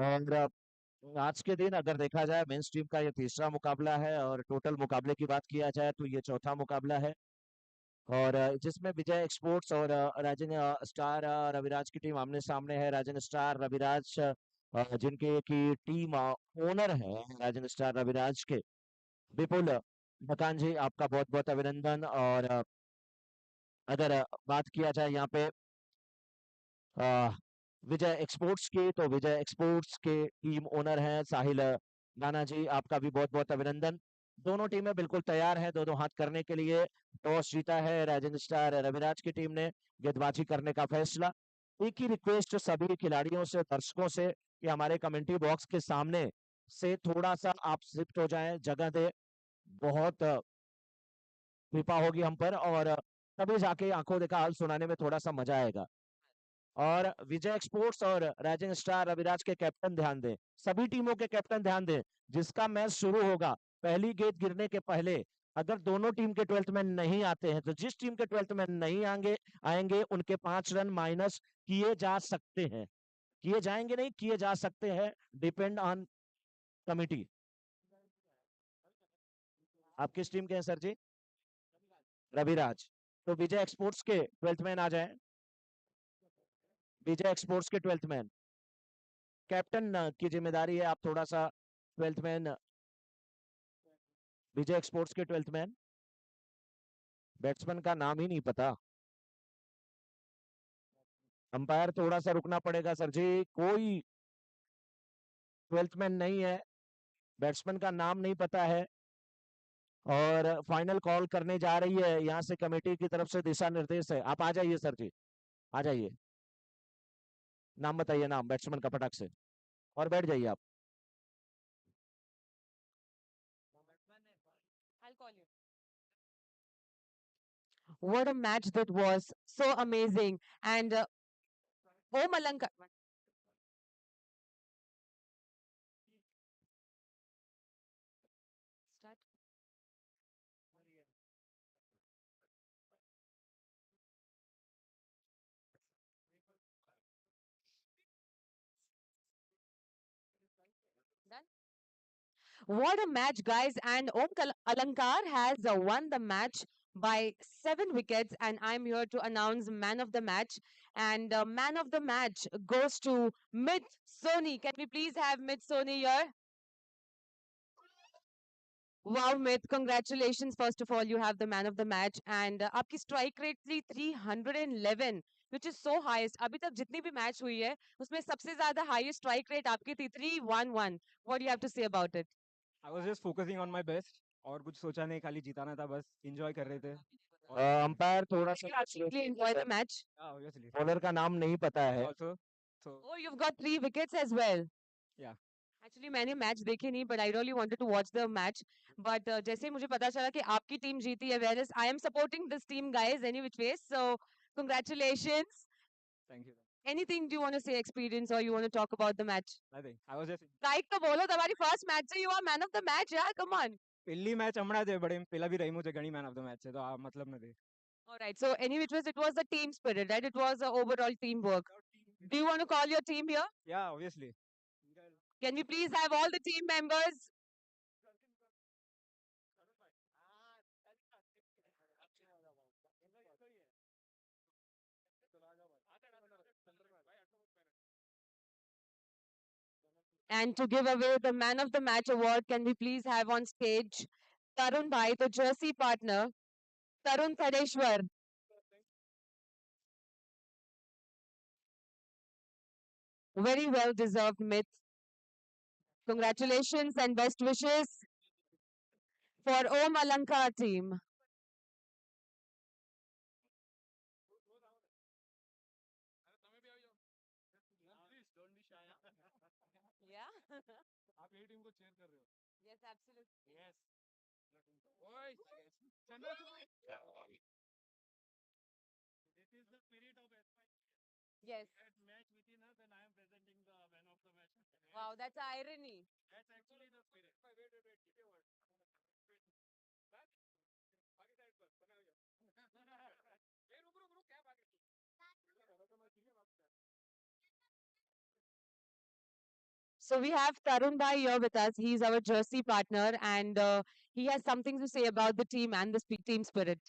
और आज के दिन अगर देखा जाए मेंस टीम का ये तीसरा मुकाबला है और टोटल मुकाबले की बात किया जाए तो ये चौथा मुकाबला है। और जिसमें विजय एक्सपोर्ट्स और राजन स्टार रविराज की टीम आमने सामने है। राजन स्टार रविराज जिनके की टीम ओनर है राजन स्टार रविराज के विपुल मकान जी, आपका बहुत बहुत अभिनंदन। और अगर बात किया जाए यहाँ पे अ, विजय एक्सपोर्ट्स की, तो विजय एक्सपोर्ट्स के टीम ओनर हैं साहिल राणा जी, आपका भी बहुत बहुत अभिनंदन। दोनों टीमें बिल्कुल तैयार हैं दोनों हाथ करने के लिए। टॉस जीता है राजन स्टार रविराज की टीम ने, गेंदबाजी करने का फैसला। एक ही रिक्वेस्ट सभी खिलाड़ियों से, दर्शकों से, कि हमारे कमेंट्री बॉक्स के सामने से थोड़ा सा आप शिफ्ट हो जाएं, जगह दे। बहुत कृपा होगी हम पर, और तभी जाके आंखों देखा हाल सुनाने में थोड़ा सा मजा आएगा। और विजय एक्सपोर्ट्स और राइजिंग स्टार रविराज के कैप्टन ध्यान दें, सभी टीमों के कैप्टन ध्यान दें। जिसका मैच शुरू होगा पहली गेंद गिरने के पहले, अगर दोनों टीम के 12th मैन नहीं आते हैं, तो जिस टीम के 12th मैन नहीं आएंगे आएंगे उनके 5 रन माइनस किए जा सकते हैं। किए जाएंगे नहीं, किए जा सकते हैं, डिपेंड ऑन कमिटी। आप किस टीम के हैं सर जी? रविराज। तो विजय एक्सपोर्ट्स के 12th मैन आ जाए। विजय एक्सपोर्ट्स के 12th मैन, कैप्टन की जिम्मेदारी है, आप थोड़ा सा 12th मैन, विजय एक्सपोर्ट्स के 12th मैन। बैट्समैन का नाम ही नहीं पता, अंपायर थोड़ा सा रुकना पड़ेगा सर जी। कोई 12th मैन नहीं है, बैट्समैन का नाम नहीं पता है, और फाइनल कॉल करने जा रही है यहाँ से कमेटी की तरफ से दिशा निर्देश है। आप आ जाइए सर जी, आ जाइए। नाम बताइए, नाम बैट्समैन का फटाक से, और बैठ जाइए आप। I'll call you. What a match that was. So amazing. And Om Alankar. Start. Done. What a match, guys. And Alankar has won the match by 7 wickets. And I'm here to announce man of the match. And man of the match goes to Mit Soni. Can we please have Mit Soni here? Wow, Mit, congratulations. First of all, you have the man of the match. And आपकी strike rate थी 311, which is so highest. अभी तक जितनी भी match हुई है, उसमें सबसे ज़्यादा highest strike rate आपकी थी 311. What do you have to say about it? I was just focusing on my best और कुछ सोचा नहीं, खाली जिताना था, बस enjoy कर रहे थे। अंपायर थोड़ा Did you actually enjoy the match? Yeah, obviously. Bowler का नाम नहीं पता है। Also, so Oh, you've got 3 wickets as well. yeah. Actually, मैंने मैच देखे नहीं, but I really wanted to watch the match. But जैसे ही मुझे पता चला कि आपकी टीम जीती है, whereas I am supporting this team, guys, any which way. So, congratulations. Thank you. Anything do you want to say experience or you want to talk about the match? Nothing. I was just Strike तो बोलो, तुम्हारी first match से you are man of the match, यार, come on. પહેલી match હમણાં જ બડે પેલા બી રહીમું છે ઘણી મેન ઓફ ધ મેચ છે તો આ મતલબ નથી. All right. So, any which ways, it was the team spirit, right? It was the overall teamwork. Do you want to call your team here? Yeah, obviously. Can we please have all the team members? And to give away the man of the match award, can we please have on stage Tarun Bhai, the jersey partner, Tarun Thareshwar. Very well deserved, Mit. Congratulations and best wishes for Om Alankar team. Yeah. आप यही team को chair कर रहे हो? Yes, absolutely. Yes. ओए चंद्र This is the spirit of Yes. that match within us and I am presenting the man of the match. Wow, that's irony. That's actually the spirit. Wait. कितने word? Back? आगे side पर बना गया. ये रुक क्या भाग रही? तो मैं सीधे वापस So we have Tarun Bhai here with us. He's our jersey partner, and he has something to say about the team and the team spirit.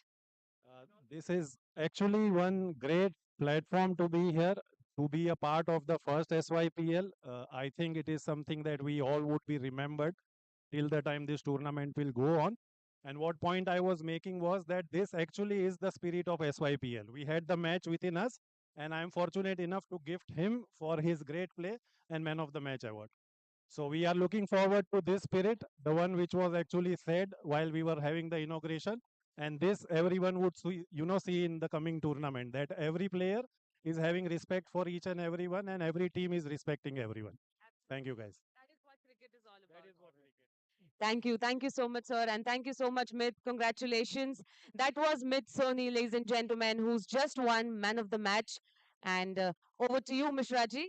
This is actually one great platform to be here, to be a part of the first SYPL. I think it is something that we all would be remembered till the time this tournament will go on. And what point I was making was that this actually is the spirit of SYPL. We had the match within us, and I am fortunate enough to gift him for his great play and Man of the Match award. So we are looking forward to this spirit, the one which was actually said while we were having the inauguration. And this everyone would see, see in the coming tournament, that every player is having respect for each and everyone, and every team is respecting everyone. Thank you, guys. That is what cricket is all about. That is what cricket. Thank you so much, sir, and thank you so much, Mit. Congratulations. That was Mit Soni, ladies and gentlemen, who's just won Man of the Match. And over to you, Mishraji.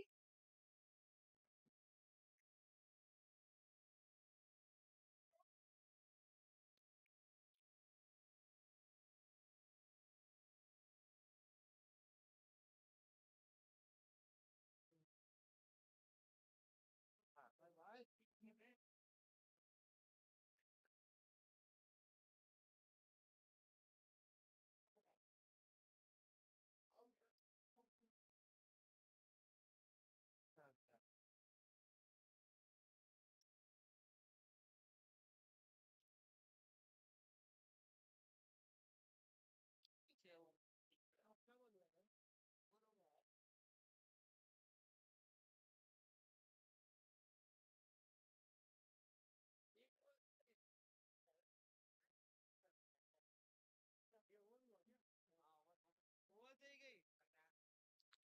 Over से ही गई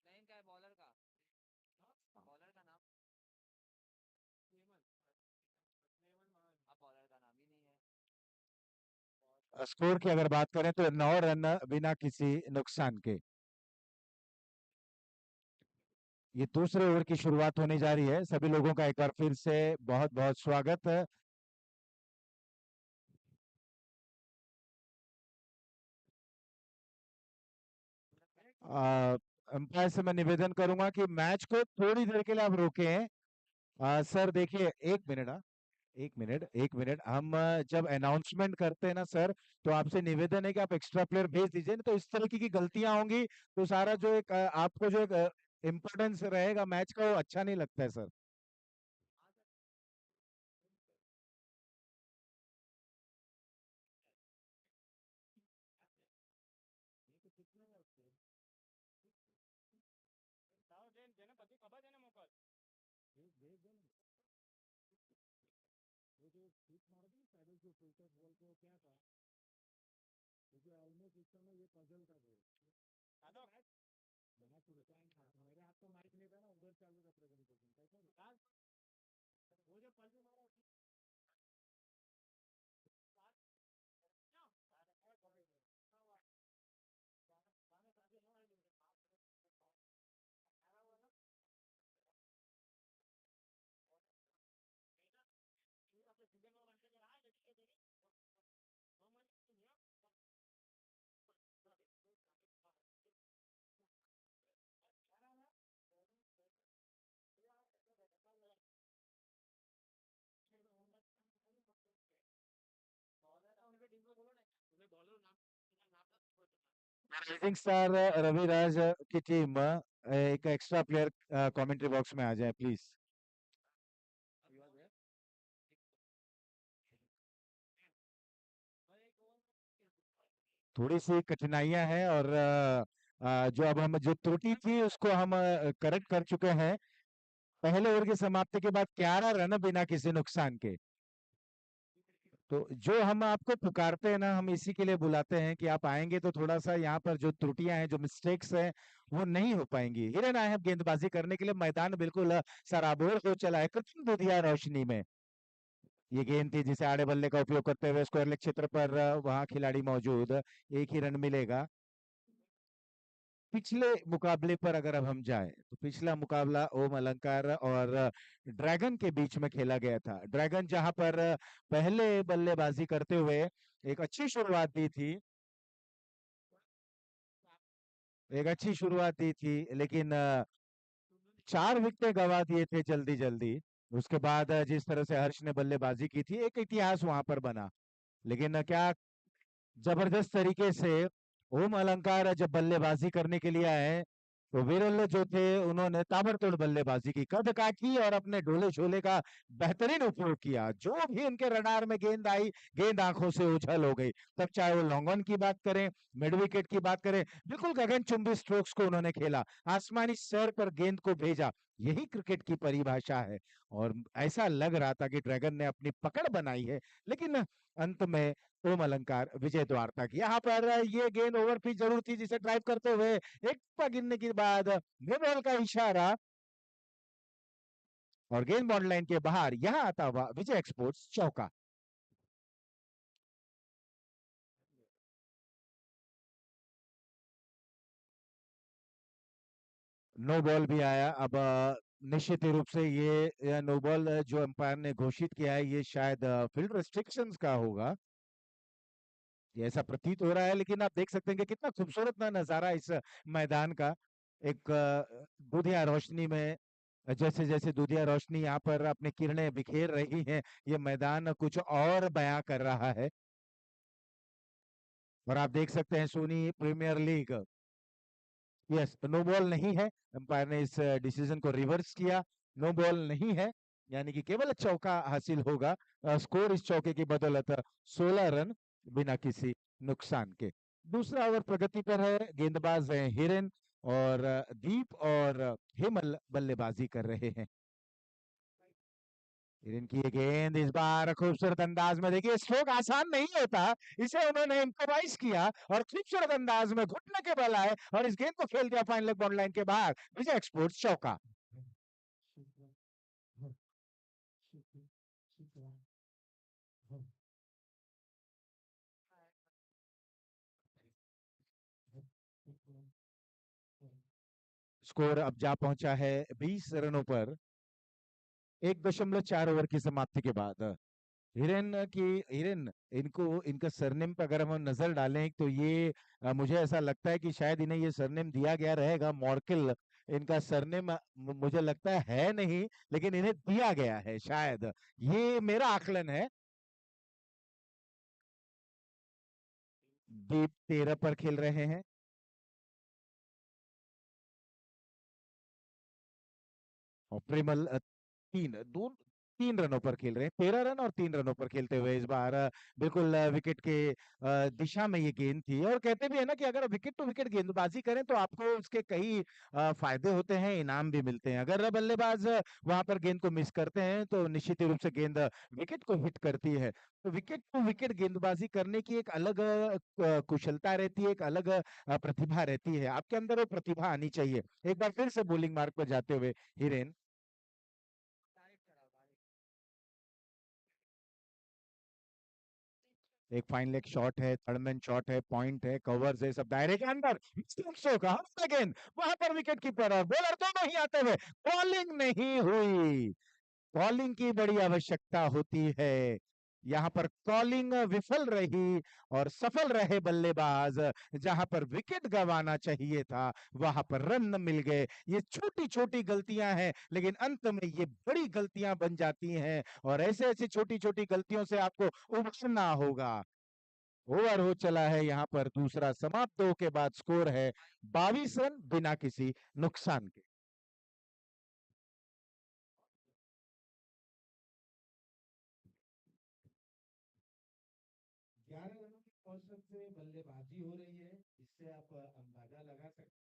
line का है bowler का bowler का नाम अब bowler का नाम ही नहीं है स्कोर की अगर बात करें तो 9 रन बिना किसी नुकसान के। ये दूसरे ओवर की शुरुआत होने जा रही है। सभी लोगों का एक बार फिर से बहुत बहुत स्वागत है। अंपायर से मैं निवेदन करूंगा कि मैच को थोड़ी देर के लिए आप रोकें। सर देखिए, एक मिनट, एक मिनट, हम जब अनाउंसमेंट करते हैं ना सर, तो आपसे निवेदन है कि आप एक्स्ट्रा प्लेयर भेज दीजिए, नहीं तो इस तरह की गलतियां होंगी तो सारा जो एक आपको जो एक इम्पोर्टेंस रहेगा मैच का, वो अच्छा नहीं लगता है सर। જેને બધી ખબર છે ને મોકલ मेरे हाथ तो माइक नहीं था ना, उधर चालू था प्रेजेंटेशन। वो जो पल्लू मारा राइजिंग स्टार रविराज की टीम एक एक्स्ट्रा प्लेयर कमेंट्री बॉक्स में आ जाए प्लीज। थोड़ी सी कठिनाइयां हैं और जो अब हम जो त्रुटि थी उसको हम करेक्ट कर चुके हैं। पहले ओवर की समाप्ति के बाद 11 रन बिना किसी नुकसान के। तो जो हम आपको पुकारते हैं ना, हम इसी के लिए बुलाते हैं कि आप आएंगे तो थोड़ा सा यहाँ पर जो त्रुटियां हैं, जो मिस्टेक्स हैं, वो नहीं हो पाएंगी। हिरन आए हैं गेंदबाजी करने के लिए, मैदान बिल्कुल सराबोर हो चला है कृत्रिम दुधिया रोशनी में। ये गेंद थी जिसे आड़े बल्ले का उपयोग करते हुए स्क्वायर लेग क्षेत्र पर वहां खिलाड़ी मौजूद, एक ही रन मिलेगा। पिछले मुकाबले पर अगर अब हम जाएं तो पिछला मुकाबला ओम अलंकार और ड्रैगन के बीच में खेला गया था। ड्रैगन जहां पर पहले बल्लेबाजी करते हुए एक अच्छी शुरुआत दी थी, लेकिन 4 विकेटें गंवा दिए थे जल्दी जल्दी। उसके बाद जिस तरह से हर्ष ने बल्लेबाजी की थी, एक इतिहास वहां पर बना। लेकिन क्या जबरदस्त तरीके से ओम अलंकार जब बल्लेबाजी करने के लिए आए, तो विरल जो थे उन्होंने ताबड़तोड़ बल्लेबाजी की, कद काठी और अपने ढोले छोले का बेहतरीन उपयोग किया। जो भी उनके रडार में गेंद आई, गेंद आंखों से ओझल हो गई। तब चाहे वो लॉन्ग ऑन की बात करें, मिड विकेट की बात करें, बिल्कुल गगनचुंबी स्ट्रोक्स को उन्होंने खेला, आसमानी सैर पर गेंद को भेजा। यही क्रिकेट की परिभाषा है। और ऐसा लग रहा था कि ड्रैगन ने अपनी पकड़ बनाई है, लेकिन अंत में ओम अलंकार विजय द्वार तक। यहाँ पर ये गेंद ओवर पिच जरूर थी, जिसे ड्राइव करते हुए एक पर गिरने के बाद नो बॉल का इशारा और गेंद बॉर्डर लाइन के बाहर। यहाँ आता हुआ विजय एक्सपोर्ट्स चौका। नो बॉल भी आया। अब निश्चित रूप से ये नो बॉल जो अंपायर ने घोषित किया है, ये शायद फील्ड रेस्ट्रिक्शंस का होगा, ये ऐसा प्रतीत हो रहा है। लेकिन आप देख सकते हैं कि कितना खूबसूरत ना नजारा इस मैदान का। एक दुधिया रोशनी में, जैसे जैसे दुधिया रोशनी यहाँ पर अपनी किरणें बिखेर रही हैं, ये मैदान कुछ और बयां कर रहा है। और आप देख सकते हैं Sony premier league, yes, no ball नहीं है। अंपायर ने इस डिसीजन को रिवर्स किया, नो बॉल नहीं है, यानी कि केवल चौका हासिल होगा। स्कोर इस चौके की बदौलत 16 रन बिना किसी नुकसान के। दूसरा ओवर प्रगति पर है, गेंदबाज हैं हिरेन और दीप और हेमल बल्लेबाजी कर रहे हैं। हिरेन की ये गेंद इस बार खूबसूरत अंदाज में, देखिए स्ट्रोक आसान नहीं होता, इसे उन्होंने इम्प्रोवाइज किया और खूबसूरत अंदाज में घुटने के बल आए और इस गेंद को खेल दिया फाइनल बॉर्डर लाइन के बाहर। विजय एक्सपोर्ट्स चौका। स्कोर अब जा पहुंचा है 20 रनों पर, 1.4 ओवर की समाप्ति के बाद। हिरेन, इनको इनका सरनेम पे अगर हम नजर डालें तो ये मुझे ऐसा लगता है कि शायद इन्हें ये सरनेम दिया गया रहेगा, मॉर्किल इनका सरनेम मुझे लगता है नहीं, लेकिन इन्हें दिया गया है शायद, ये मेरा आकलन है। दीप 13 पर खेल रहे हैं और प्रेमल तीन दो 3 रनों पर खेल रहे हैं, 13 रन और 3 रनों पर खेलते हुए इस बार बिल्कुल विकेट के दिशा में ये गेंद थी। और कहते भी है ना कि अगर विकेट टू विकेट गेंदबाजी करें तो आपको उसके कई फायदे होते हैं, इनाम भी मिलते हैं। अगर बल्लेबाज वहां पर गेंद को मिस करते हैं तो निश्चित रूप से गेंद विकेट को हिट करती है। तो विकेट टू विकेट गेंदबाजी करने की एक अलग कुशलता रहती है, एक अलग प्रतिभा रहती है। आपके अंदर वो प्रतिभा आनी चाहिए। एक बार फिर से बॉलिंग मार्क पर जाते हुए हिरेन, एक फाइन लेग शॉट है, थर्ड मैन शॉट है, पॉइंट है, कवर्स है, सब दायरे के अंदर। अगेन वहां पर विकेट कीपर और बॉलर दोनों ही आते हुए, बॉलिंग नहीं हुई। कॉलिंग की बड़ी आवश्यकता होती है, यहाँ पर कॉलिंग विफल रही और सफल रहे बल्लेबाज। जहां पर विकेट गंवाना चाहिए था वहां पर रन मिल गए। ये छोटी छोटी गलतियां हैं, लेकिन अंत में ये बड़ी गलतियां बन जाती हैं और ऐसे ऐसे छोटी छोटी गलतियों से आपको उभरना होगा। ओवर हो चला है यहाँ पर दूसरा, समाप्त 2 के बाद स्कोर है 22 रन बिना किसी नुकसान के। 11 रनों की औसत से बल्लेबाजी हो रही है, इससे आप अंदाजा लगा सकते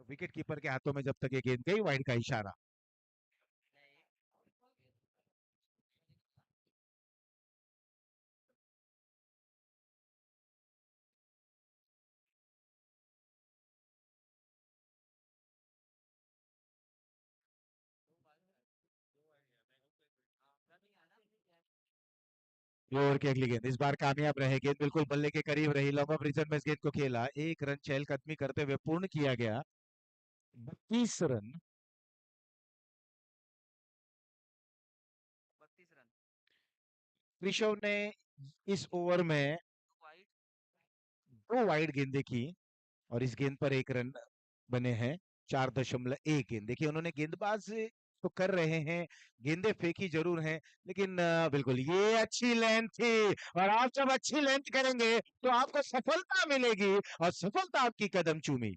विकेट कीपर के हाथों में जब तक ये गेंद गई, वाइड का इशारा। ये ओवर की अगली गेंद इस बार कामयाब रहे, गेंद बिल्कुल बल्ले के करीब रही, लॉन्ग ऑफ रीजन में इस गेंद को खेला, 1 रन चहलकदमी करते हुए पूर्ण किया गया, 32 रन। 32 रन। ऋषभ ने इस ओवर में वाइड 2 वाइड गेंदें की और इस गेंद पर 1 रन बने हैं। 4.1 गेंद, देखिए उन्होंने गेंदबाज तो कर रहे हैं, गेंदें फेंकी जरूर हैं, लेकिन बिल्कुल ये अच्छी लेंथ थी, और आप जब अच्छी लेंथ करेंगे तो आपको सफलता मिलेगी, और सफलता आपकी कदम चूमी।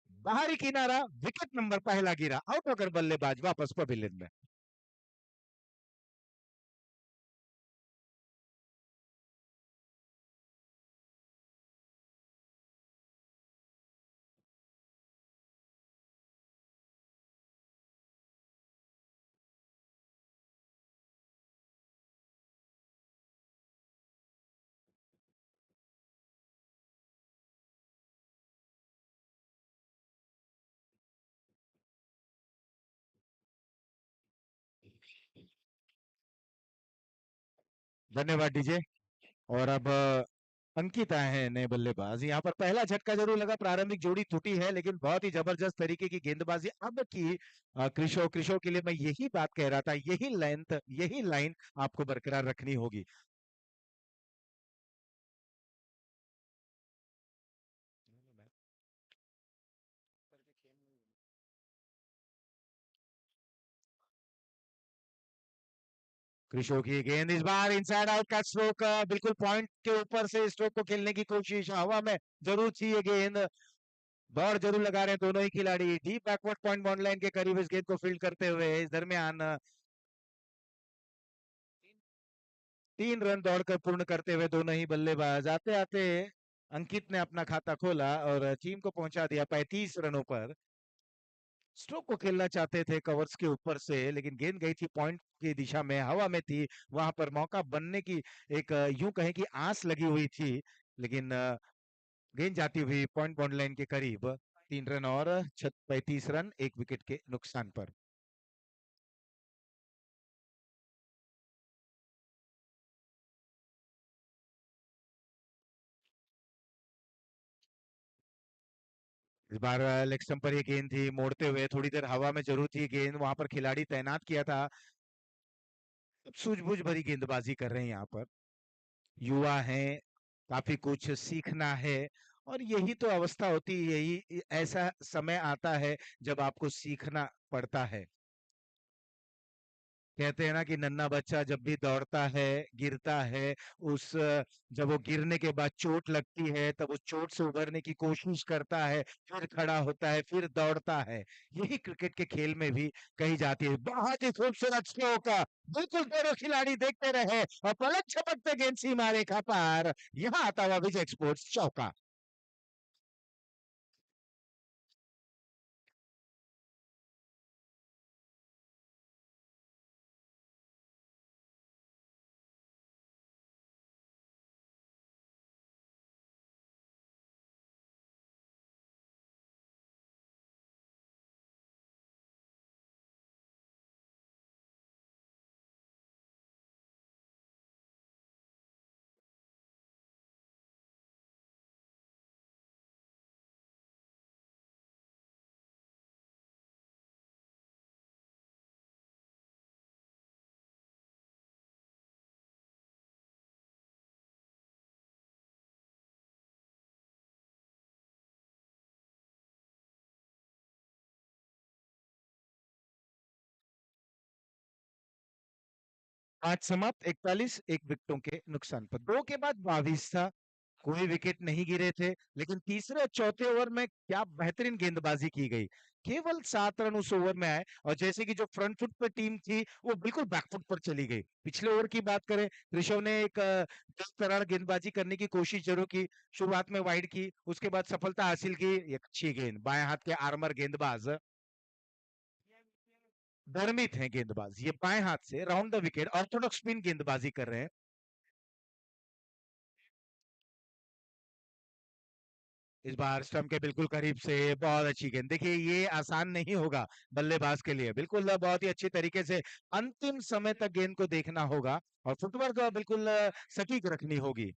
बाहरी किनारा, विकेट नंबर पहला गिरा, आउट होकर बल्लेबाज वापस पवेलियन में। धन्यवाद डीजे। और अब अंकित आए हैं नए बल्लेबाज। यहाँ पर पहला झटका जरूर लगा, प्रारंभिक जोड़ी टूटी है, लेकिन बहुत ही जबरदस्त तरीके की गेंदबाजी अब की कृषो कृषो के लिए मैं यही बात कह रहा था, यही लेंथ, यही लाइन आपको बरकरार रखनी होगी। कृषो की गेंद इस बार इनसाइड आउट का स्ट्रोक, बिल्कुल पॉइंट के ऊपर से स्ट्रोक को खेलने की कोशिश, हवा में जरूर थी ये गेंद, दौड़ जरूर लगा रहे हैं दोनों ही खिलाड़ी, deep backward point bound line के करीब इस गेंद को फील्ड करते हुए, इस दरमियान 3 रन दौड़कर पूर्ण करते हुए दोनों ही बल्लेबाज, आते आते अंकित ने अपना खाता खोला और टीम को पहुंचा दिया 35 रनों पर। स्ट्रोक को खेलना चाहते थे कवर्स के ऊपर से, लेकिन गेंद गई थी पॉइंट की दिशा में, हवा में थी, वहां पर मौका बनने की एक यूं कहें कि आस लगी हुई थी, लेकिन गेंद जाती हुई पॉइंट बाउंड लाइन के करीब। 3 रन और 35 रन 1 विकेट के नुकसान पर। इस बार लेग स्टंप पर ये गेंद थी, मोड़ते हुए थोड़ी देर हवा में जरूर थी गेंद, वहां पर खिलाड़ी तैनात किया था, सूझबूझ भरी गेंदबाजी कर रहे हैं यहाँ पर, युवा हैं, काफी कुछ सीखना है, और यही तो अवस्था होती है, यही ऐसा समय आता है जब आपको सीखना पड़ता है। कहते हैं ना कि नन्हा बच्चा जब भी दौड़ता है, गिरता है, उस जब वो गिरने के बाद चोट लगती है, तब उस चोट से उबरने की कोशिश करता है, फिर खड़ा होता है, फिर दौड़ता है, यही क्रिकेट के खेल में भी कही जाती है। बहुत ही खूबसूरत स्ट्रोक, बिल्कुल दोनों खिलाड़ी देखते रहे, और पलक झपकते गेंद सीमा रेखा पार, यहाँ आता हुआ विजय एक्सपोर्ट्स चौका। आज समाप्त 41, 1 विकेटों के नुकसान पर, 2 के बाद 22 था। कोई विकेट नहीं गिरे थे, लेकिन तीसरे और चौथे ओवर में क्या बेहतरीन गेंदबाजी की गई। केवल 7 रन उस ओवर में आए और जैसे कि जो फ्रंट फुट पर टीम थी वो बिल्कुल बैकफुट पर चली गई। पिछले ओवर की बात करें, ऋषभ ने एक इस तरह गेंदबाजी करने की कोशिश जरूर की, शुरुआत में वाइड की, उसके बाद सफलता हासिल की। एक अच्छी गेंद, बाएं हाथ के आर्मर गेंदबाज धर्मित हैं गेंदबाज, ये बाएं हाथ से round the wicket Orthodox spin गेंदबाजी कर रहे हैं। इस बार स्टंप के बिल्कुल करीब से बहुत अच्छी गेंद। देखिए ये आसान नहीं होगा बल्लेबाज के लिए, बिल्कुल बहुत ही अच्छी तरीके से अंतिम समय तक गेंद को देखना होगा और फुटवर्क बिल्कुल सटीक रखनी होगी।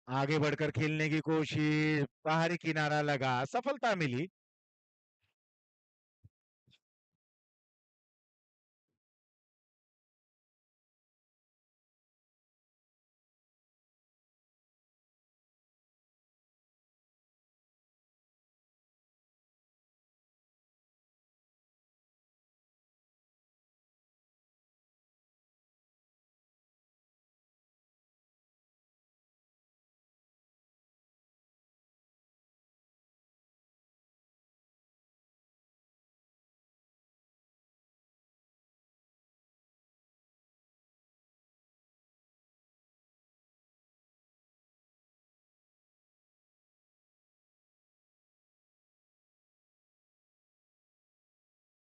आगे बढ़कर खेलने की कोशिश, बाहरी किनारा लगा, सफलता मिली।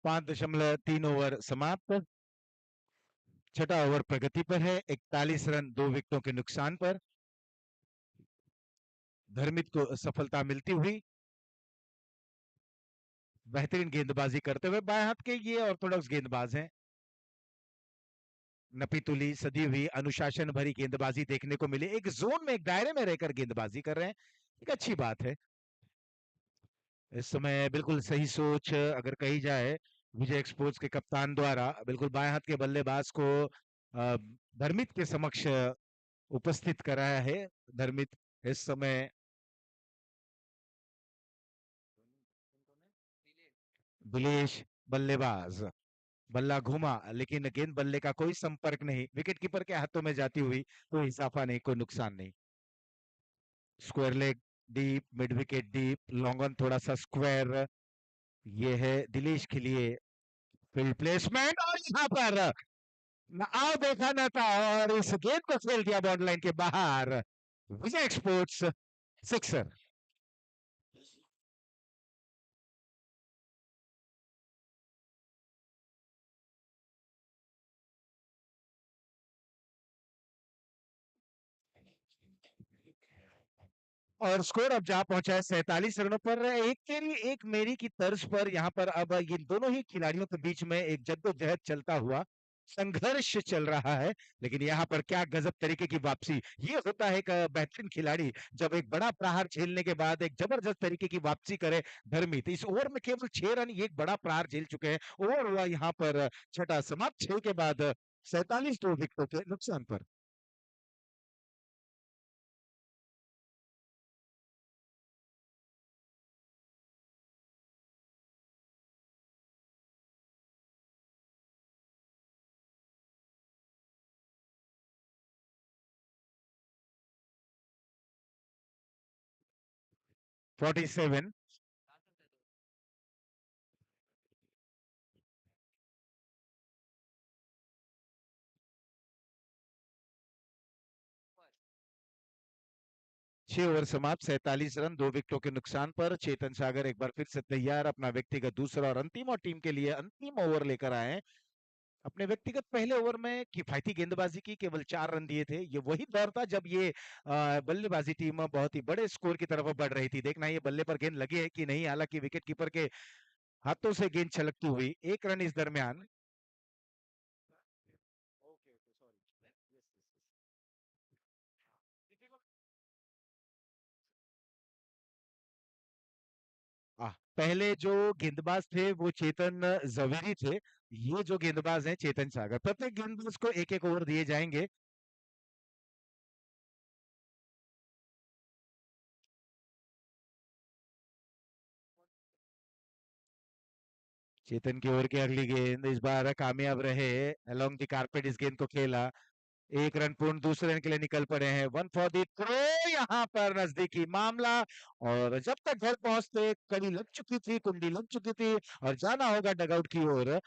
पांच दशमलव तीन ओवर समाप्त, छठा ओवर प्रगति पर है, 41 रन 2 विकेटों के नुकसान पर। धर्मित को सफलता मिलती हुई, बेहतरीन गेंदबाजी करते हुए। बाएं हाथ के ये ऑर्थोडॉक्स गेंदबाज हैं। नपीतुली सदी हुई अनुशासन भरी गेंदबाजी देखने को मिली, एक जोन में एक दायरे में रहकर गेंदबाजी कर रहे हैं, एक अच्छी बात है। इस समय बिल्कुल सही सोच अगर कही जाए विजय एक्सपोर्ट्स के कप्तान द्वारा, बिल्कुल बाएं हाथ के बल्लेबाज को धर्मित के समक्ष उपस्थित कराया है। धर्मित इस समय दिलेश बल्लेबाज, बल्ला घूमा लेकिन गेंद बल्ले का कोई संपर्क नहीं, विकेट कीपर के हाथों में जाती हुई, कोई इजाफा नहीं, कोई नुकसान नहीं। Square leg deep, mid wicket deep, long on थोड़ा सा स्क्वायर, ये है दिलेश के लिए फील्ड प्लेसमेंट। और यहाँ पर न आओ देखा न था और इस गेंद को खेल दिया बॉर्डर लाइन के बाहर। विजय एक्सपोर्ट्स सिक्सर। और स्कोर अब जा पहुंचा है 47 रनों पर। एक तेरी एक मेरी की तर्ज पर यहाँ पर अब ये दोनों ही खिलाड़ियों के बीच में एक जद्दोजहद चलता हुआ संघर्ष चल रहा है, लेकिन यहाँ पर क्या गजब तरीके की वापसी। ये होता है एक बेहतरीन खिलाड़ी जब एक बड़ा प्रहार झेलने के बाद एक जबरदस्त तरीके की वापसी करे। धर्मित इस ओवर में केवल 6 रन, ये एक बड़ा प्रहार झेल चुके हैं। ओवर हुआ यहाँ पर छठा समाप्त, 6 के बाद 47 दो विकेटों के नुकसान पर। Forty seven. छह ओवर समाप्त, 47 रन 2 विकेटों के नुकसान पर। चेतन सागर एक बार फिर से तैयार, अपना व्यक्तिगत दूसरा और अंतिम और टीम के लिए अंतिम ओवर लेकर आए हैं। अपने व्यक्तिगत पहले ओवर में किफायती गेंदबाजी की, केवल 4 रन दिए थे। ये वही दौर था जब ये बल्लेबाजी टीम बहुत ही बड़े स्कोर की तरफ बढ़ रही थी। देखना ये बल्ले पर गेंद लगी है कि नहीं, हालांकि विकेट कीपर के हाथों से गेंद छलकती हुई। एक रन इस दरमियान। पहले जो गेंदबाज थे वो चेतन जवेरी थे। ये जो गेंदबाज हैं चेतन सागर। प्रत्येक गेंदबाज को एक एक ओवर दिए जाएंगे। चेतन की ओर की अगली गेंद इस बार कामयाब रहे। अलोंग द कारपेट इस गेंद को खेला। एक रन पूर्ण, दूसरे रन के लिए निकल पड़े हैं। वन फॉर द थ्रो, यहाँ पर नजदीकी मामला। और जब तक घर पहुंचते कड़ी लग चुकी थी, कुंडी लग चुकी थी और जाना होगा डगआउट की ओर।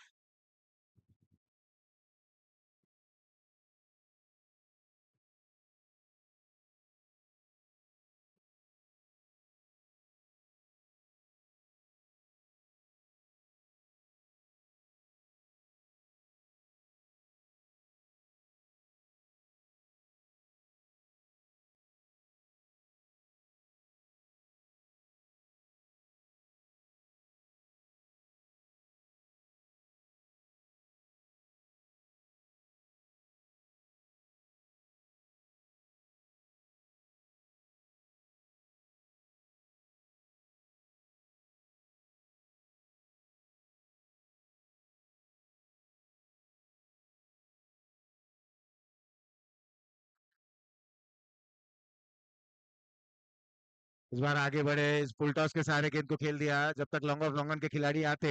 इस बार आगे बढ़े, इस फुल टॉस के सहारे गेंद को खेल दिया। जब तक लॉन्ग ऑफ लॉन्गन के खिलाड़ी आते,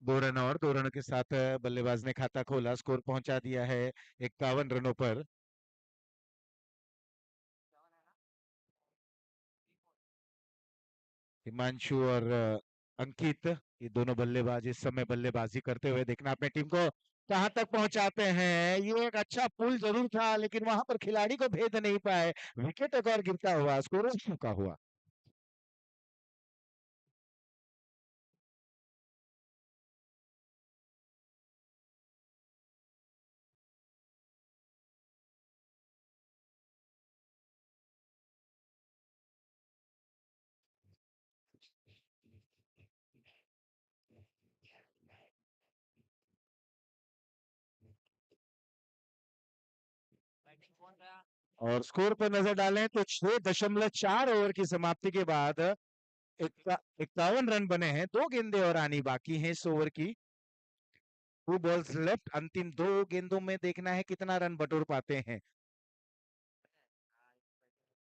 2 रन और 2 रनों के साथ बल्लेबाज ने खाता खोला। स्कोर पहुंचा दिया है 51 रनों पर। हिमांशु और अंकित, ये दोनों बल्लेबाज इस समय बल्लेबाजी करते हुए देखना अपने टीम को कहां तक पहुंचाते हैं। ये एक अच्छा पुल जरूर था लेकिन वहां पर खिलाड़ी को भेद नहीं पाए। विकेट एक और गिरता हुआ, स्कोर का हुआ। बैटिंग कौन रहा? और स्कोर पर नजर डालें तो 6.4 ओवर की समाप्ति के बाद 51 रन बने हैं। 2 गेंदें और आनी बाकी हैं इस ओवर की। 2 बॉल्स लेफ्ट। अंतिम 2 गेंदों में देखना है कितना रन बटोर पाते हैं।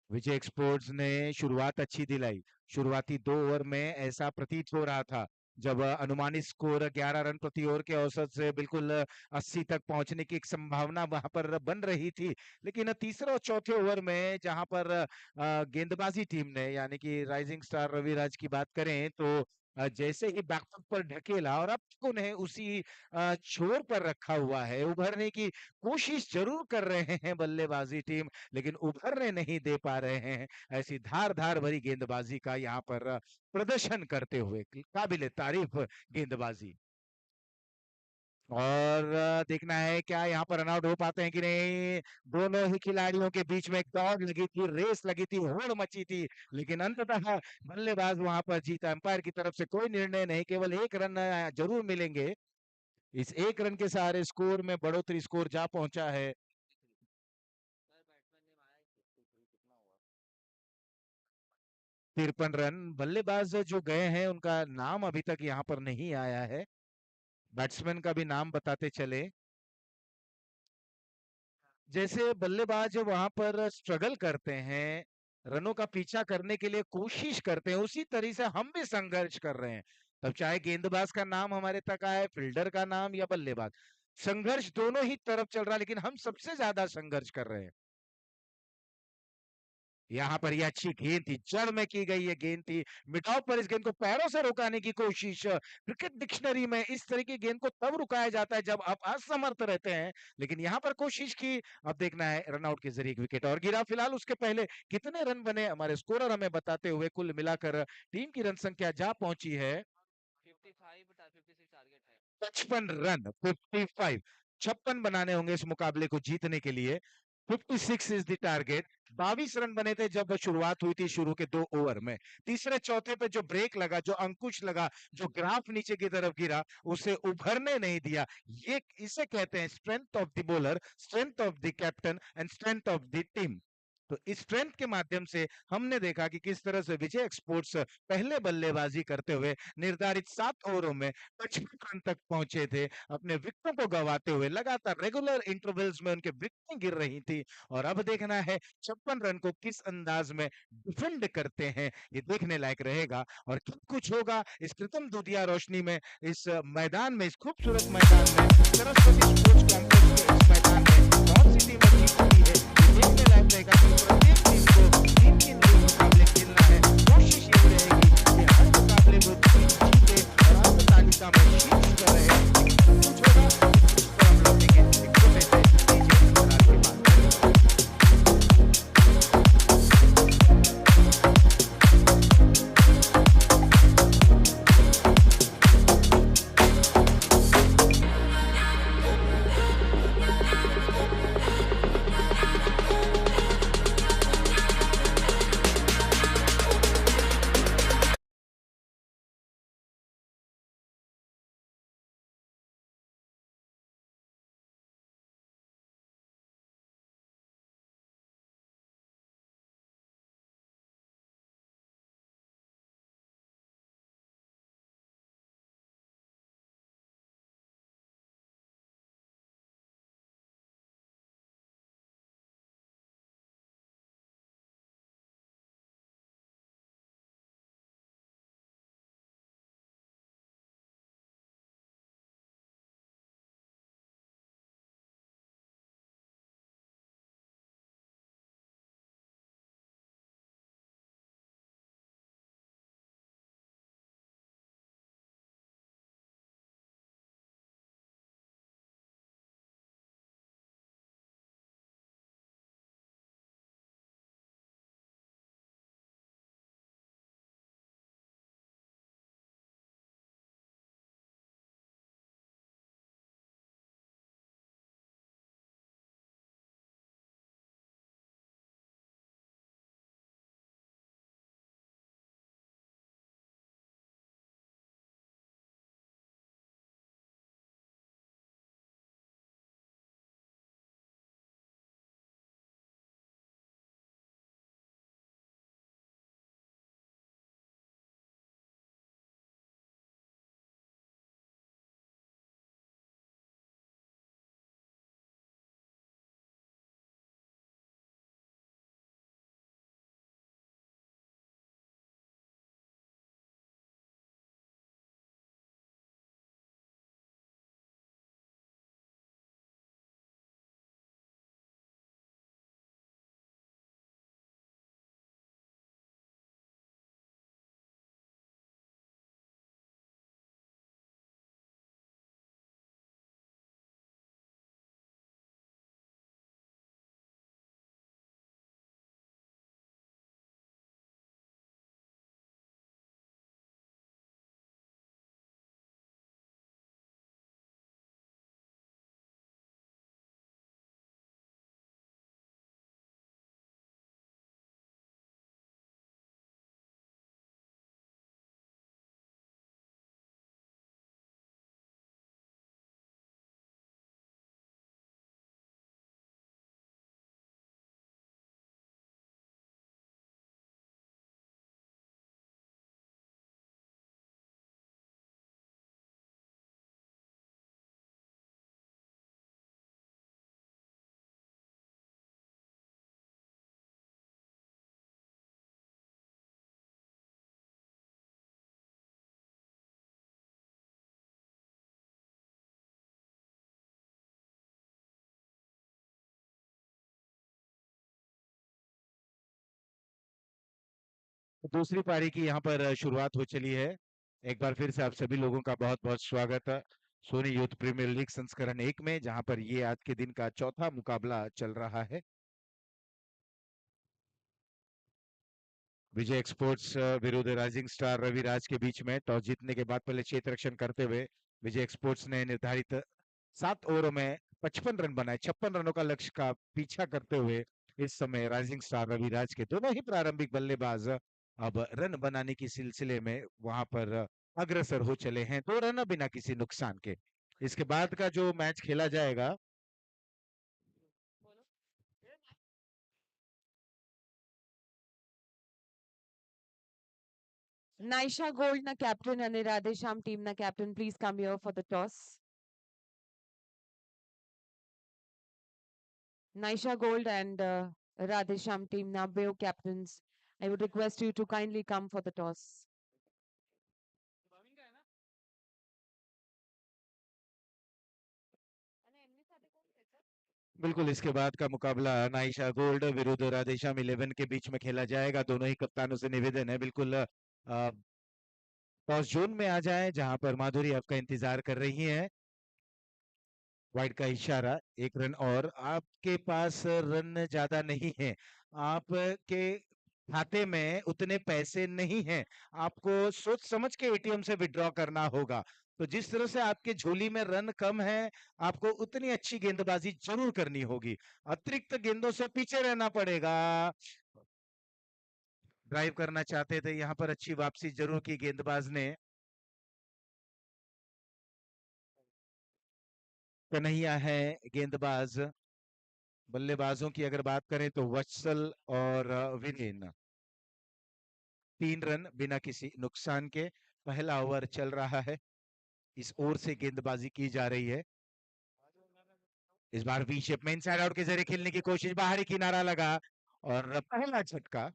विजय एक्सपोर्ट्स ने शुरुआत अच्छी दिलाई। शुरुआती 2 ओवर में ऐसा प्रतीत हो रहा था जब अनुमानित स्कोर 11 रन प्रति ओवर के औसत से बिल्कुल 80 तक पहुंचने की एक संभावना वहां पर बन रही थी। लेकिन तीसरे और चौथे ओवर में जहां पर गेंदबाजी टीम ने यानी कि राइजिंग स्टार रविराज की बात करें तो जैसे ही बैकफुट पर ढकेला और अब तक उन्हें उसी छोर पर रखा हुआ है। उभरने की कोशिश जरूर कर रहे हैं बल्लेबाजी टीम लेकिन उभरने नहीं दे पा रहे हैं। ऐसी धार धार भरी गेंदबाजी का यहाँ पर प्रदर्शन करते हुए काबिले तारीफ गेंदबाजी। और देखना है क्या यहाँ पर रनआउट हो पाते हैं कि नहीं। दोनों ही खिलाड़ियों के बीच में एक दौड़ लगी थी, रेस लगी थी, होड़ मची थी लेकिन अंततः बल्लेबाज वहां पर जीता। अंपायर की तरफ से कोई निर्णय नहीं, केवल 1 रन जरूर मिलेंगे। इस 1 रन के सहारे स्कोर में बढ़ोतरी, स्कोर जा पहुंचा है 53 रन। बल्लेबाज जो गए हैं उनका नाम अभी तक यहाँ पर नहीं आया है। बैट्समैन का भी नाम बताते चले। जैसे बल्लेबाज वहां पर स्ट्रगल करते हैं, रनों का पीछा करने के लिए कोशिश करते हैं, उसी तरह से हम भी संघर्ष कर रहे हैं। तब चाहे गेंदबाज का नाम हमारे तक आए, फील्डर का नाम या बल्लेबाज, संघर्ष दोनों ही तरफ चल रहा है लेकिन हम सबसे ज्यादा संघर्ष कर रहे हैं। यहाँ पर ये अच्छी गेंद थी, जड़ में की गई ये गेंद थी। मिडाव पर इस गेंद को पैरों से रुकाने की कोशिश। क्रिकेट डिक्शनरी में इस तरह की गेंद को तब रुकाया जाता है जब आप असमर्थ रहते हैं लेकिन यहाँ पर कोशिश की। अब देखना है रनआउट के जरिए विकेट और गिरा। फिलहाल उसके पहले कितने रन बने हमारे स्कोरर हमें बताते हुए। कुल मिलाकर टीम की रन संख्या जा पहुंची है 56 टारगेट है। 55 रन। 55, 56 बनाने होंगे इस मुकाबले को जीतने के लिए। 56 इज द टारगेट। 22 रन बने थे जब शुरुआत हुई थी शुरू के 2 ओवर में। तीसरे चौथे पे जो ब्रेक लगा, जो अंकुश लगा, जो ग्राफ नीचे की तरफ गिरा, उसे उभरने नहीं दिया। ये इसे कहते हैं strength of the bowler, strength of the captain and strength of the team. तो इस स्ट्रेंथ के माध्यम से हमने देखा कि किस तरह से विजय एक्सपोर्ट्स पहले बल्लेबाजी करते हुए निर्धारित 7 ओवरों में 55 रन तक पहुंचे थे, अपने विकेटों को गंवाते हुए लगातार रेगुलर इंटरवल्स में उनके विकेटें गिर रही थी। और अब देखना है 56 रन को किस अंदाज में डिफेंड करते हैं, ये देखने लायक रहेगा। और क्या कुछ होगा इस कृत्रिम दूधिया रोशनी में, इस मैदान में, इस खूबसूरत मैदान में, सरस्वती स्पोर्ट्स कॉम्प्लेक्स के इस मैदान में कौन सी टीम जीत रही है, ये देखने लायक रहेगा कि प्रत्येक टीम को 3-3 लीग मुकाबले खेलना है। कोशिश ये रहेगी कि हर मुकाबले को टीम जीते और अंक तालिका में शीर्ष पर रहे। लेकिन कुछ होगा इस पर हम लौटेंगे एक छोटे से डीजे अंतराल के बाद। दूसरी पारी की यहाँ पर शुरुआत हो चली है। एक बार फिर से आप सभी लोगों का बहुत बहुत स्वागत है सोनी यूथ प्रीमियर लीग संस्करण 1 में, जहां पर ये आज के दिन का चौथा मुकाबला चल रहा है। विजय एक्सपोर्ट्स विरुद्ध राइजिंग स्टार रविराज के बीच में टॉस जीतने के बाद पहले क्षेत्र रक्षण करते हुए विजय एक्सपोर्ट्स ने निर्धारित 7 ओवरों में 55 रन बनाए। 56 रनों का लक्ष्य का पीछा करते हुए इस समय राइजिंग स्टार रविराज के दोनों ही प्रारंभिक बल्लेबाज अब रन बनाने की सिलसिले में वहां पर अग्रसर हो चले हैं, 2 रन बिना किसी नुकसान के। इसके बाद का जो मैच खेला जाएगा Naisha Gold na captain and Radhesham team na captain, please come here for the toss. Naisha Gold and Radhesham team na Bev captains. I would request you to kindly come for the toss. बिल्कुल इसके बाद का मुकाबला Naisha gold विरुद्ध राधेश्याम 11 के बीच में खेला जाएगा। दोनों ही कप्तानों से निवेदन है बिल्कुल टॉस जोन में आ जाएं जहां पर माधुरी आपका इंतजार कर रही हैं। वाइड का इशारा, 1 रन और। आपके पास रन ज्यादा नहीं है, आपके खाते में उतने पैसे नहीं हैं, आपको सोच समझ के एटीएम से विड्रॉ करना होगा। तो जिस तरह से आपके झोली में रन कम है, आपको उतनी अच्छी गेंदबाजी जरूर करनी होगी। अतिरिक्त गेंदों से पीछे रहना पड़ेगा। ड्राइव करना चाहते थे, यहाँ पर अच्छी वापसी जरूर की गेंदबाज ने। कन्हैया है गेंदबाज। बल्लेबाजों की अगर बात करें तो वत्सल और विरेन। 3 रन बिना किसी नुकसान के। पहला ओवर चल रहा है, इस ओर से गेंदबाजी की जा रही है। इस बार वी शेप में इनसाइड आउट के जरिए खेलने की कोशिश, बाहरी किनारा लगा और पहला झटका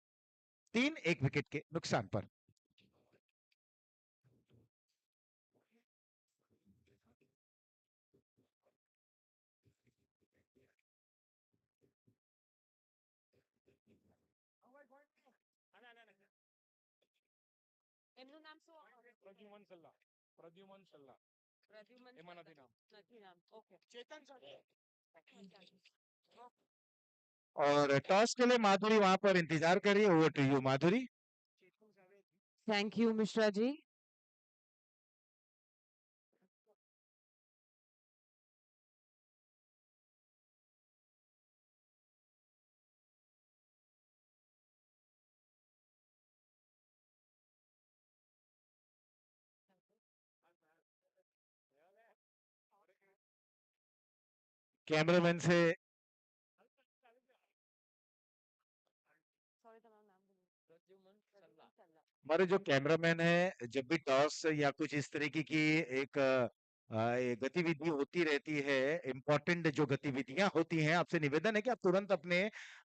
3, 1 विकेट के नुकसान पर। એમનું નામ શું? પ્રદ્યુમન સલ્લા. પ્રદ્યુમન સલ્લા. પ્રદ્યુમન એમાં નથી નામ. નથી નામ. Okay. ચેતન સર. और टॉस के लिए माधुरी वहां पर इंतजार कर रही है। Over to you Madhuri. Thank you, Mishra ji. Cameraman से Sorry, તમારું નામ ભૂલી ગઈ. प्रद्युमन सल्ला. हमारे जो कैमरामैन है, जब भी टॉस या कुछ इस तरीके की एक गतिविधि होती रहती है, इंपॉर्टेंट जो गतिविधियां होती हैं, आपसे निवेदन है कि आप तुरंत अपने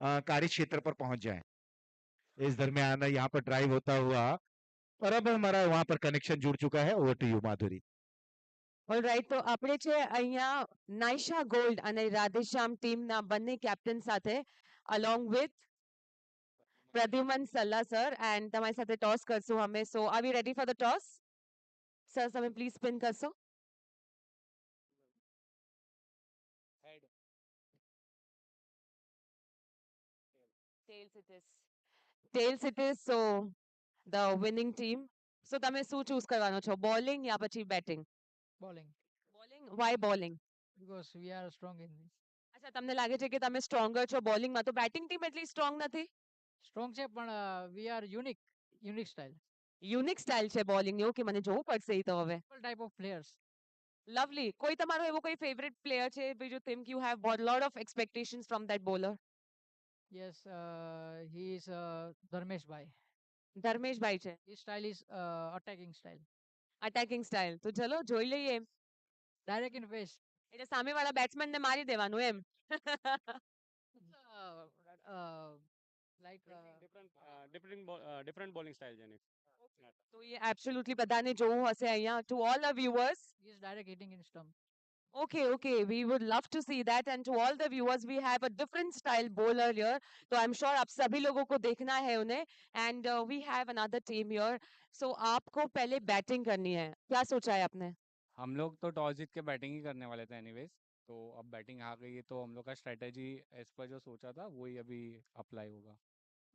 कार्य क्षेत्र पर पहुंच जाएं। इस दरमियान यहाँ पर ड्राइव होता हुआ और अब हमारा वहां पर कनेक्शन जुड़ चुका है। Over to you Madhuri. Alright, તો આપણે છે અહીંયા નાઇશા ગોલ્ડ અને રાધેશ્યામ ટીમના બંને કેપ્ટન સાથે along with Pradyuman Salla sir and તમારી સાથે ટોસ કરશું અમે. So are we ready for the toss? Sir તમે પ્લીઝ સ્પિન કરશો. Head. Tails it is. Tails it is. So the winning team. So તમે શું ચૂઝ કરવાનો છો, બોલિંગ યા પછી batting? Bowling. Bowling. Why bowling? Because we are strong in this. અચ્છા, તમને લાગે છે કે તમે સ્ટ્રોંગર છો બોલિંગમાં, તો બેટિંગ ટીમ એટલી સ્ટ્રોંગ નથી? Strong છે પણ we are unique style. Unique style છે બોલિંગ. ઓકે, મને જોવું પડશે એ તો હવે. All type of players. Lovely. કોઈ તમારો એવો કોઈ ફેવરેટ પ્લેયર છે which you think you have got lot of expectations from that bowler? Yes, he is Dharmesh Bhai. Dharmesh ભાઈ છે. His style is attacking style. Attacking style. તો ચલો જોઈ લઈએ. Direct in face. એટલે સામેવાળા બેટ્સમેન ને મારી દેવાનું એમ. Like different bowling style જેની. તો એ એબ્સોલ્યુટલી બધાને જોવું હશે અહીંયા. To all the viewers. he is direct hitting in stump. Okay, okay. We would love to see that. And to all the viewers, we have a different style bowler here. So I'm sure आप सभी लोगों को देखना है उन्हें. And we have another team here. So आपको पहले batting करनी है. क्या सोचा है आपने? हम लोग तो टॉस जीत के बैटिंग ही करने वाले थे एनीवेज, तो अब बैटिंग आ गई है तो हम लोग का स्ट्रेटेजी एज पर जो सोचा था वही अभी अप्लाई होगा।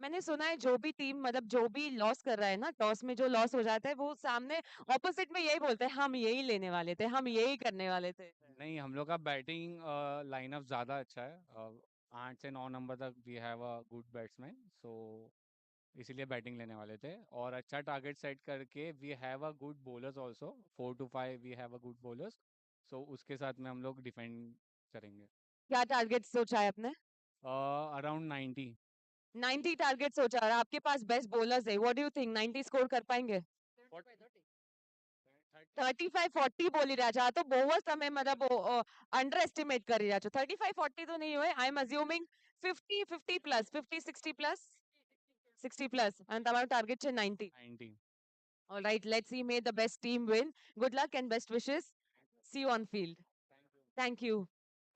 मैंने सुना है जो भी टीम मतलब जो भी लॉस कर रहा है ना, टॉस में जो लॉस हो जाता है, वो सामने ऑपोजिट में यही बोलते हैं, हम यही लेने वाले थे, हम यही करने वाले थे. नहीं, हम लोग का बैटिंग लाइनअप ज़्यादा अच्छा है। 8 से 9 नंबर तक we have a good batsman, so इसीलिए बैटिंग लेने वाले थे और अच्छा टारगेट सेट करके we have a good bowlers also, 4 to 5 we have a good bowlers, so उसके साथ में हम लोग डिफेंड करेंगे। क्या टारगेट सोचा है आपने? अराउंड 90। 90 टारगेट सोचा और आपके पास बेस्ट बॉलर्स है, what do you think 90 score कर पाएंगे? 35-40 बोली રહ્યા છો, આ તો બહુ જ તમે મતલબ અંડર એસ્ટિમેટ કરી રહ્યા છો. 35-40 તો નહીં હોય. આઈ એમ અઝ્યુમિંગ 50 પ્લસ 50-60 પ્લસ 60 પ્લસ અને તમારો ટાર્ગેટ છે 90. 90. All right, let's see. May the best team win. Good luck and best wishes. See you on field. Thank you.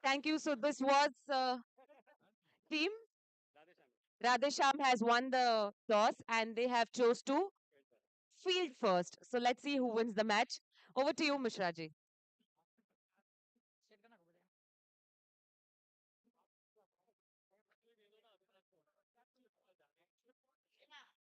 Thank you. So this was team. Radhesham has won the toss and they have chose to field first. So let's see who wins the match. Over to you, Mishra ji.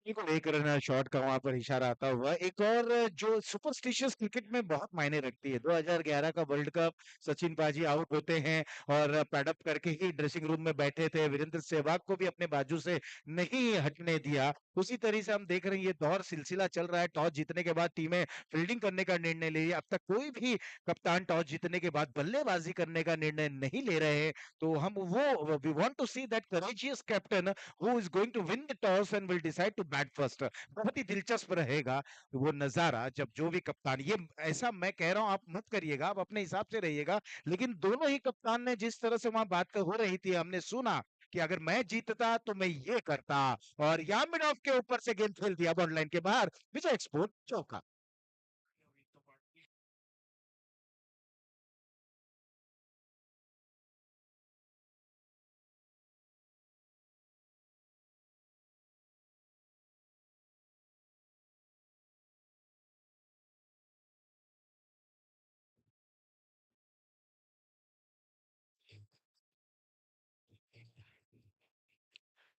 बिल्कुल एक run shot का वहां पर इशारा आता हुआ। एक और जो सुपरस्टिशियस क्रिकेट में बहुत मायने रखती है, 2011 का वर्ल्ड कप सचिन पाजी आउट होते हैं और पैडअप करके ही ड्रेसिंग रूम में बैठे थे, वीरेंद्र सहवाग को भी अपने बाजू से नहीं हटने दिया। उसी तरह से हम देख रहे हैं ये दौर सिलसिला चल रहा है। टॉस जीतने के बाद टीमें फील्डिंग करने का निर्णय ले रही है। अब तक कोई भी कप्तान टॉस जीतने के बाद बल्लेबाजी करने का निर्णय नहीं ले रहे हैं। तो हम वो we want to see that courageous captain who is going to win the toss and will decide to bat first. बहुत ही दिलचस्प रहेगा वो नजारा जब जो भी कप्तान, ये ऐसा मैं कह रहा हूं आप मत करिएगा, आप अपने हिसाब से रहिएगा, लेकिन दोनों ही कप्तान ने जिस तरह से वहां बात हो रही थी, हमने सुना कि अगर मैं जीतता तो मैं ये करता, और यामिनोव के ऊपर से गेंद खेल दिया बॉर्डर लाइन के बाहर। विजय एक्सपोर्ट चौका।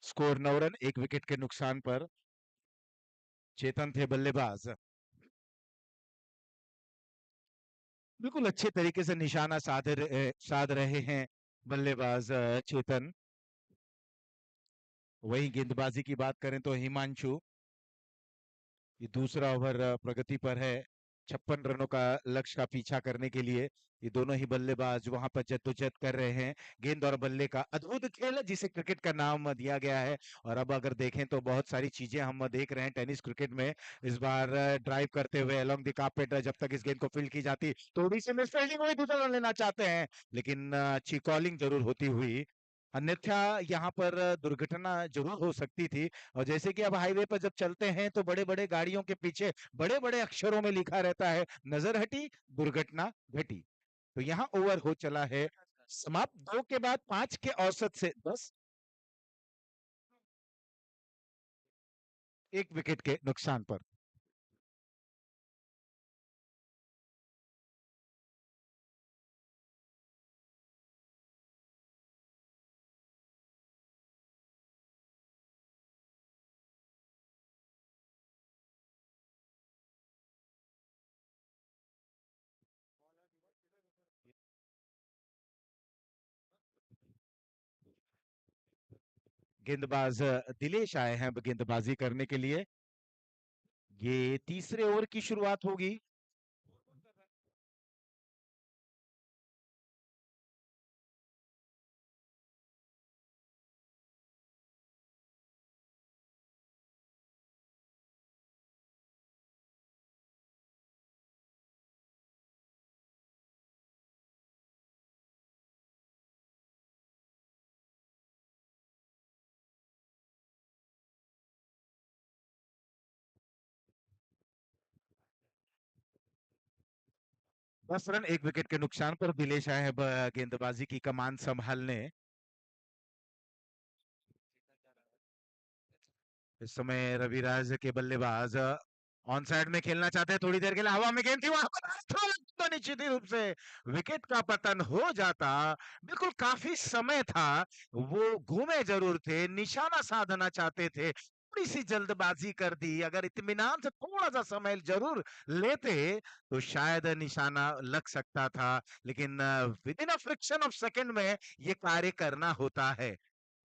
स्कोर 9 रन, 1 विकेट के नुकसान पर। चेतन थे बल्लेबाज। बिल्कुल अच्छे तरीके से निशाना साध रहे हैं बल्लेबाज चेतन। वही गेंदबाजी की बात करें तो हिमांशु, ये दूसरा ओवर प्रगति पर है। 56 रनों का लक्ष्य का पीछा करने के लिए ये दोनों ही बल्लेबाज वहां पर जद्दोजहद कर रहे हैं। गेंद और बल्ले का अद्भुत खेल है जिसे क्रिकेट का नाम दिया गया है। और अब अगर देखें तो बहुत सारी चीजें हम देख रहे हैं टेनिस क्रिकेट में। इस बार ड्राइव करते हुए अलोंग द कार्पेट, जब तक इस गेंद को फील्ड की जाती थोड़ी सी मिस फील्डिंग हुई, दूसरा रन लेना चाहते हैं, लेकिन अच्छी कॉलिंग जरूर होती हुई। अन्यथा यहाँ पर दुर्घटना जरूर हो सकती थी। और जैसे कि अब हाईवे पर जब चलते हैं तो बड़े बड़े गाड़ियों के पीछे बड़े बड़े अक्षरों में लिखा रहता है, नजर हटी दुर्घटना घटी। तो यहाँ ओवर हो चला है समाप्त। 2 के बाद 5 के औसत से 10, 1 विकेट के नुकसान पर। गेंदबाज दिलेश आए हैं गेंदबाजी करने के लिए। ये तीसरे ओवर की शुरुआत होगी। बस रन, 1 विकेट के नुकसान पर दिलेश आए हैं गेंदबाजी की कमान संभालने। इस समय रविराज के बल्लेबाज ऑन साइड में खेलना चाहते हैं, थोड़ी देर के लिए हवा में गेंद थी वहां पर तो निश्चित ही रूप से विकेट का पतन हो जाता। बिल्कुल काफी समय था, वो घूमे जरूर थे, निशाना साधना चाहते थे, थोड़ी सी जल्दबाजी कर दी। अगर इत्मीनान से थोड़ा सा समय जरूर लेते तो शायद निशाना लग सकता था, लेकिन with in a friction of second में ये कार्य करना होता है।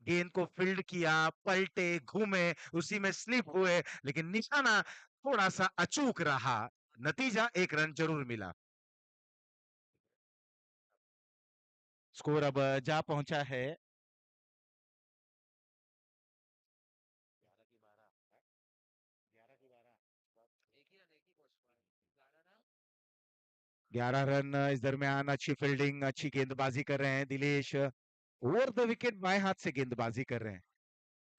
गेंद को फील्ड किया, पलटे, घूमे, उसी में स्लिप हुए, लेकिन निशाना थोड़ा सा अचूक रहा। नतीजा 1 रन जरूर मिला। स्कोर अब जा पहुंचा है 11 रन इस दरमियान अच्छी फील्डिंग, अच्छी गेंदबाजी कर रहे हैं दिलेश। ओवर द विकेट बाएं हाथ से गेंदबाजी कर रहे हैं।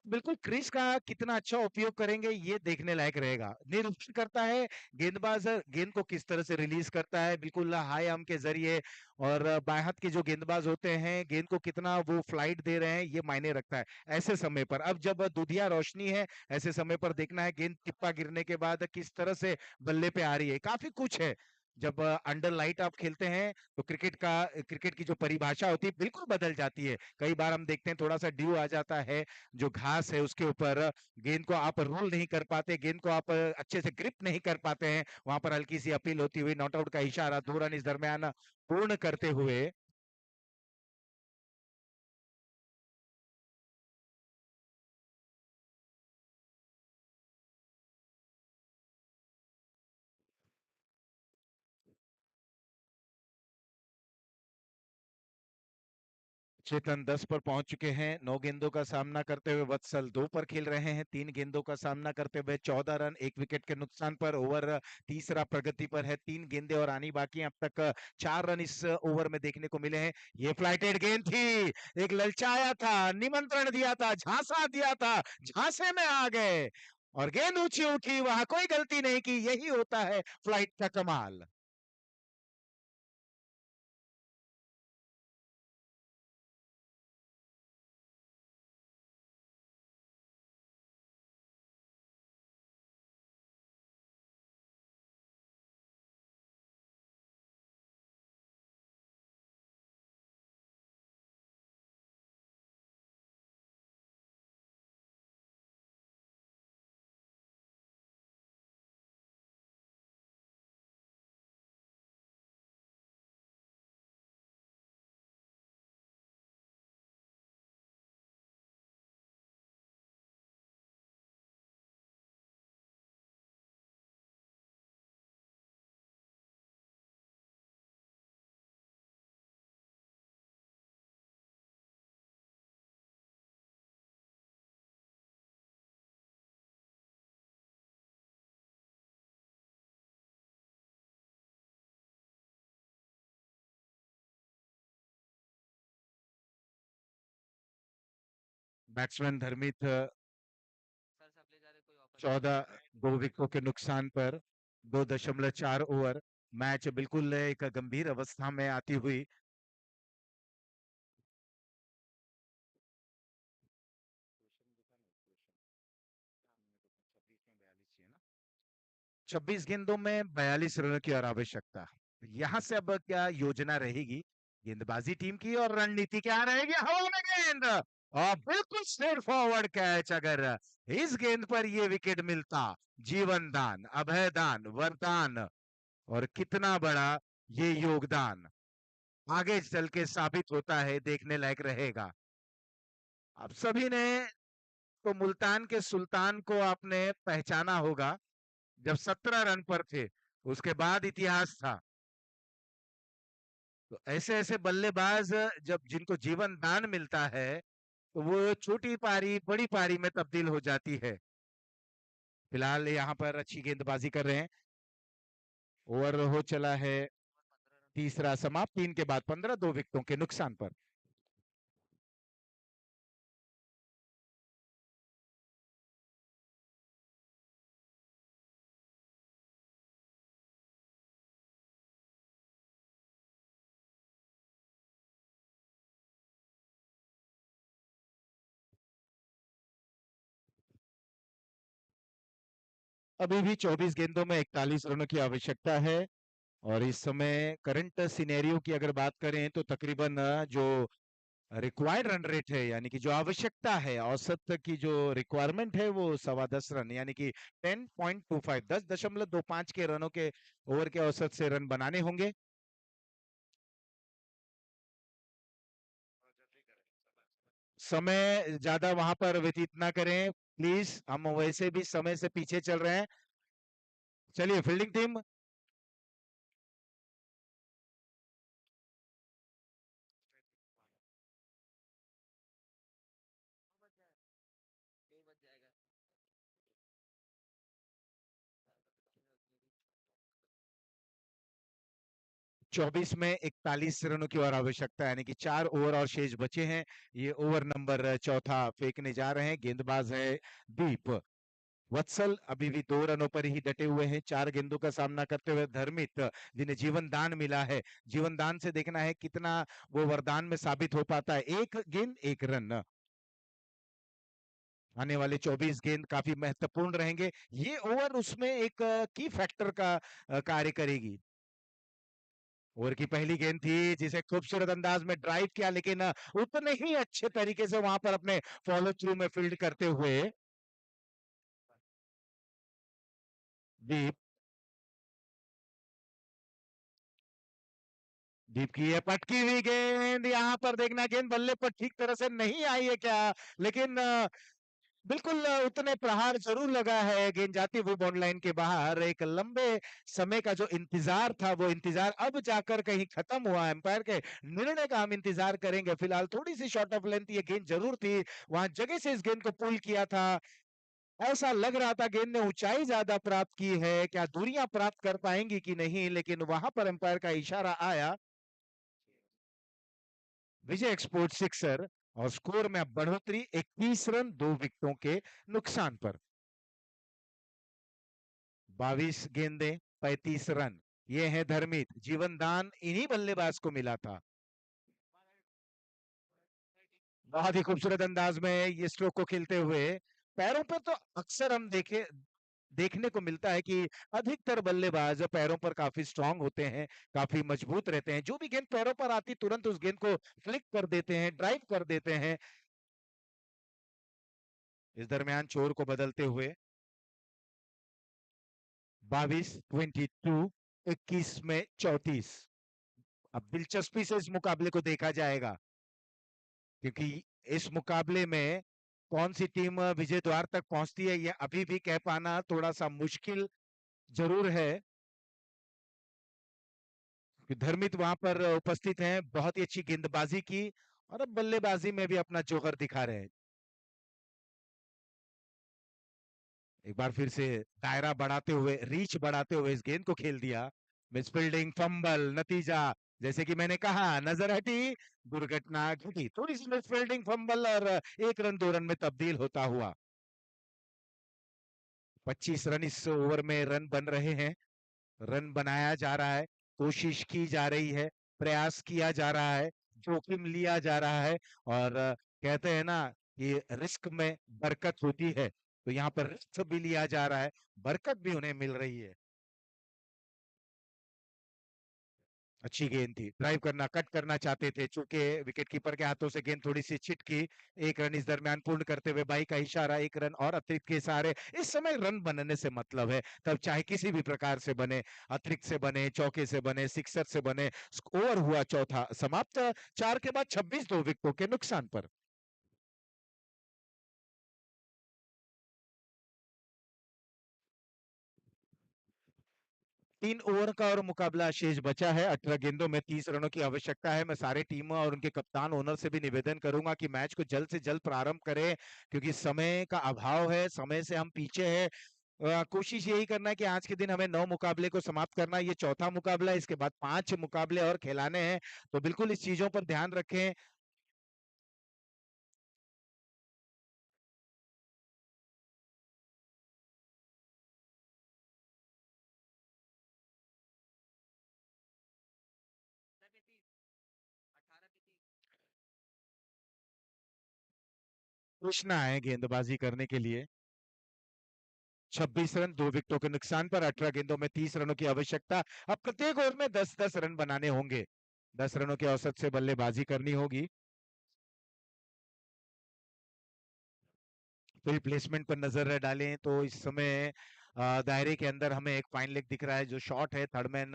बिल्कुल क्रीज का कितना अच्छा उपयोग करेंगे ये देखने लायक रहेगा। निर्भर करता है गेंदबाज गेंद को किस तरह से रिलीज करता है, बिल्कुल हाई आर्म के जरिए। और बाएं हाथ के जो गेंदबाज होते हैं गेंद को कितना वो फ्लाइट दे रहे हैं ये मायने रखता है ऐसे समय पर। अब जब दुधिया रोशनी है ऐसे समय पर देखना है गेंद टिप्पा गिरने के बाद किस तरह से बल्ले पे आ रही है, काफी कुछ है। जब अंडर लाइट आप खेलते हैं तो क्रिकेट की जो परिभाषा होती है बिल्कुल बदल जाती है। कई बार हम देखते हैं थोड़ा सा ड्यू आ जाता है, जो घास है उसके ऊपर गेंद को आप रोल नहीं कर पाते, गेंद को आप अच्छे से ग्रिप नहीं कर पाते हैं, वहां पर हल्की सी अपील होती हुई नॉट आउट का इशारा, 2 रन इस दरमियान पूर्ण करते हुए। चेतन 10 पर पहुंच चुके हैं, 9 गेंदों का सामना करते हुए वत्सल 2 पर खेल रहे हैं, 3 गेंदों का सामना करते हुए 14 रन 1 विकेट के नुकसान पर। ओवर तीसरा प्रगति पर है, 3 गेंदें और आनी बाकी हैं। अब तक 4 रन इस ओवर में देखने को मिले हैं। ये फ्लाइटेड गेंद थी, एक ललचाया था, निमंत्रण दिया था, झांसा दिया था, झांसे में आ गए और गेंद ऊंची उठी, वहां कोई गलती नहीं की। यही होता है फ्लाइट का कमाल। बैट्समैन धर्मित सर सप्लाई जा रहे कोई ऑफर 14 2 विकेटों के नुकसान पर 2.4 ओवर, मैच बिल्कुल एक गंभीर अवस्था में आती हुई। छब्बीस गेंदों में 42 रनों की और आवश्यकता। यहां से अब क्या योजना रहेगी गेंदबाजी टीम की और रणनीति क्या रहेगी? हवा में गेंद और बिल्कुल स्ट्रेट फॉरवर्ड कैच। अगर इस गेंद पर ये विकेट मिलता, जीवन दान, अभय दान, वरदान, और कितना बड़ा ये योगदान आगे चल के साबित होता है, देखने लायक रहेगा। अब सभी ने तो मुल्तान के सुल्तान को आपने पहचाना होगा जब 17 रन पर थे, उसके बाद इतिहास था। तो ऐसे ऐसे बल्लेबाज जब जिनको जीवन दान मिलता है तो वो छोटी पारी बड़ी पारी में तब्दील हो जाती है। फिलहाल यहाँ पर अच्छी गेंदबाजी कर रहे हैं। ओवर हो चला है तीसरा समाप्त, 3 के बाद 15, 2 विकेटों के नुकसान पर। अभी भी 24 गेंदों में 41 रनों की आवश्यकता है। और इस समय करंट सिनेरियो की अगर बात करें तो तकरीबन जो रिक्वायर्ड रन रेट है, यानी कि जो आवश्यकता है, औसत की जो रिक्वायरमेंट है वो 10.25 रन, यानी कि 10.25 10.25 के रनों के ओवर के औसत से रन बनाने होंगे। समय ज्यादा वहां पर व्यतीत ना करें प्लीज, हम वैसे भी समय से पीछे चल रहे हैं। चलिए फील्डिंग टीम। एक बज जाएगा 24 में 41 रनों की और आवश्यकता, यानी कि 4 ओवर और शेष बचे हैं। ये ओवर नंबर चौथा फेंकने जा रहे हैं। गेंदबाज है दीप। वत्सल अभी भी 2 रनों पर ही डटे हुए हैं, 4 गेंदों का सामना करते हुए धर्मित, जिन्हें जीवन दान मिला है। जीवन दान से देखना है कितना वो वरदान में साबित हो पाता है। 1 गेंद 1 रन। आने वाले 24 गेंद काफी महत्वपूर्ण रहेंगे। ये ओवर उसमें एक की फैक्टर का कार्य करेगी। ओवर की पहली गेंद थी जिसे खूबसूरत अंदाज में ड्राइव किया, लेकिन उतने ही अच्छे तरीके से वहां पर अपने फॉलो थ्रू में फील्ड करते हुए दीप दीप की ये पटकी हुई गेंद, यहां पर देखना गेंद बल्ले पर ठीक तरह से नहीं आई है क्या, लेकिन बिल्कुल उतने प्रहार जरूर लगा है। गेंद जाती हुई बॉर्डर लाइन के बाहर। एक लंबे समय का जो इंतजार था वो इंतजार अब जाकर कहीं खत्म हुआ। एम्पायर के निर्णय का हम इंतजार करेंगे। फिलहाल थोड़ी सी शॉर्ट ऑफ लेंथ ये गेंद जरूर थी, वहां जगह से इस गेंद को पुल किया था। ऐसा लग रहा था गेंद ने ऊंचाई ज्यादा प्राप्त की है, क्या दूरियां प्राप्त कर पाएंगी कि नहीं, लेकिन वहां पर एम्पायर का इशारा आया। विजय एक्सपोर्ट सिक्सर और स्कोर में अब बढ़ोतरी 21 रन 2 विकेटों के नुकसान पर। 22 गेंदें 35 रन। ये है धर्मित। जीवन दान इन्हीं बल्लेबाज को मिला था। बहुत ही खूबसूरत अंदाज में ये स्ट्रोक को खेलते हुए। पैरों पर तो अक्सर हम देखने को मिलता है कि अधिकतर बल्लेबाज पैरों पर काफी स्ट्रांग होते हैं, काफी मजबूत रहते हैं। जो भी गेंद पैरों पर आती तुरंत उस गेंद को फ्लिक कर देते हैं, ड्राइव कर देते हैं। इस दरमियान चोर को बदलते हुए 22 21 में 34। अब दिलचस्पी से इस मुकाबले को देखा जाएगा, क्योंकि इस मुकाबले में कौन सी टीम विजय द्वार तक पहुंचती है यह अभी भी कह पाना थोड़ा सा मुश्किल जरूर है। कि धर्मित वहां पर उपस्थित हैं, बहुत ही अच्छी गेंदबाजी की और अब बल्लेबाजी में भी अपना जोहर दिखा रहे हैं। एक बार फिर से दायरा बढ़ाते हुए, रीच बढ़ाते हुए इस गेंद को खेल दिया। मिसफील्डिंग, फंबल, नतीजा जैसे कि मैंने कहा नजर हटी, दुर्घटना घटी। थोड़ी सी मिसफील्डिंग, फंबल और 1 रन 2 रन में तब्दील होता हुआ। 25 रन इस ओवर में रन बन रहे हैं। रन बनाया जा रहा है, कोशिश की जा रही है, प्रयास किया जा रहा है, जोखिम लिया जा रहा है। और कहते हैं ना कि रिस्क में बरकत होती है, तो यहाँ पर रिस्क भी लिया जा रहा है, बरकत भी उन्हें मिल रही है। अच्छी गेंद थी, ड्राइव करना, कट करना चाहते थे, चूंकि विकेट कीपर के हाथों से गेंद थोड़ी सी छिटकी। 1 रन इस दरमियान पूर्ण करते हुए बाई का इशारा, 1 रन और अतिरिक्त के सहारे। इस समय रन बनने से मतलब है, तब चाहे किसी भी प्रकार से बने, अतिरिक्त से बने, चौके से बने, सिक्सर से बने। ओवर हुआ चौथा समाप्त, 4 के बाद 26 2 विकेटों के नुकसान पर। तीन ओवर का और मुकाबला शेष बचा है। 18 गेंदों में 30 रनों की आवश्यकता है। मैं सारे टीम और उनके कप्तान, ओनर से भी निवेदन करूंगा कि मैच को जल्द से जल्द प्रारंभ करें, क्योंकि समय का अभाव है, समय से हम पीछे हैं। कोशिश यही करना है कि आज के दिन हमें 9 मुकाबले को समाप्त करना है। ये चौथा मुकाबला है, इसके बाद 5 मुकाबले और खिलाने हैं, तो बिल्कुल इस चीजों पर ध्यान रखें। कृष्णा है गेंदबाजी करने के लिए। 26 रन 2 विकेटों के नुकसान पर, 18 गेंदों में 30 रनों की आवश्यकता। अब प्रत्येक ओवर में 10-10 रन बनाने होंगे। 10 रनों के औसत से बल्लेबाजी करनी होगी। फील्ड प्लेसमेंट पर नजर डालें तो इस समय दायरे के अंदर हमें एक फाइन लेग दिख रहा है, जो शॉट है, थर्ड मैन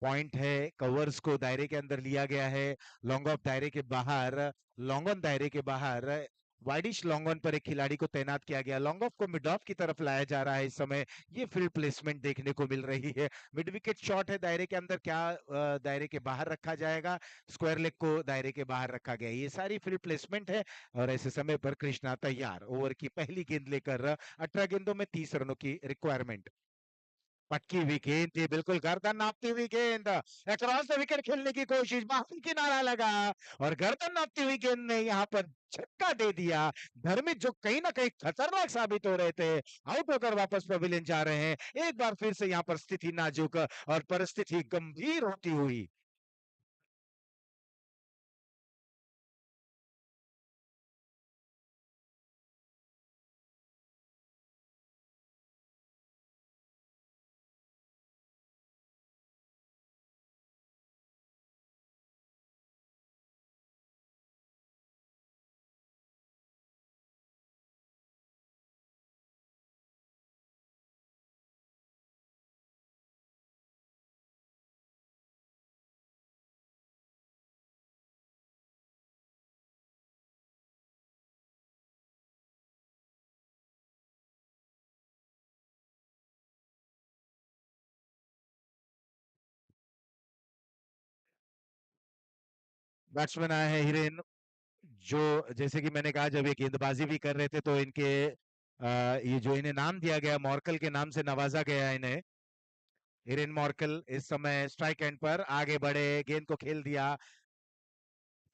पॉइंट है। कवर्स को दायरे के अंदर लिया गया है, लॉन्ग ऑफ दायरे के बाहर, लॉन्ग ऑन दायरे के बाहर, वाइडिश लॉन्ग ऑन पर एक खिलाड़ी को तैनात किया गया। लॉन्ग ऑफ को मिड ऑफ की तरफ लाया जा रहा है इस समय। ये फील्ड प्लेसमेंट देखने को मिल रही है। मिड विकेट शॉट है दायरे के अंदर, क्या दायरे के बाहर रखा जाएगा? स्क्वायर लेग को दायरे के बाहर रखा गया। ये सारी फील्ड प्लेसमेंट है और ऐसे समय पर कृष्णा तैयार। ओवर की पहली गेंद लेकर 18 गेंदों में 30 रनों की रिक्वायरमेंट। पटकी हुई गेंद थी, बिल्कुल गर्दन नापती हुई गेंद, अक्रॉस द विकेट खेलने की कोशिश, बाहर किनारा लगा और गर्दन नापती हुई गेंद ने यहाँ पर झटका दे दिया। धर्मित जो कहीं ना कहीं खतरनाक साबित हो रहे थे, आउट होकर वापस पवेलियन जा रहे हैं। एक बार फिर से यहाँ पर स्थिति नाजुक और परिस्थिति गंभीर होती हुई। बैट्समैन आए हैं हिरेन, जो जैसे कि मैंने कहा जब ये गेंदबाजी भी कर रहे थे तो इनके ये जो इन्हें नाम दिया गया, मॉर्कल के नाम से नवाजा गया इन्हें। हिरेन मॉर्कल इस समय स्ट्राइक एंड पर आगे बढ़े, गेंद को खेल दिया,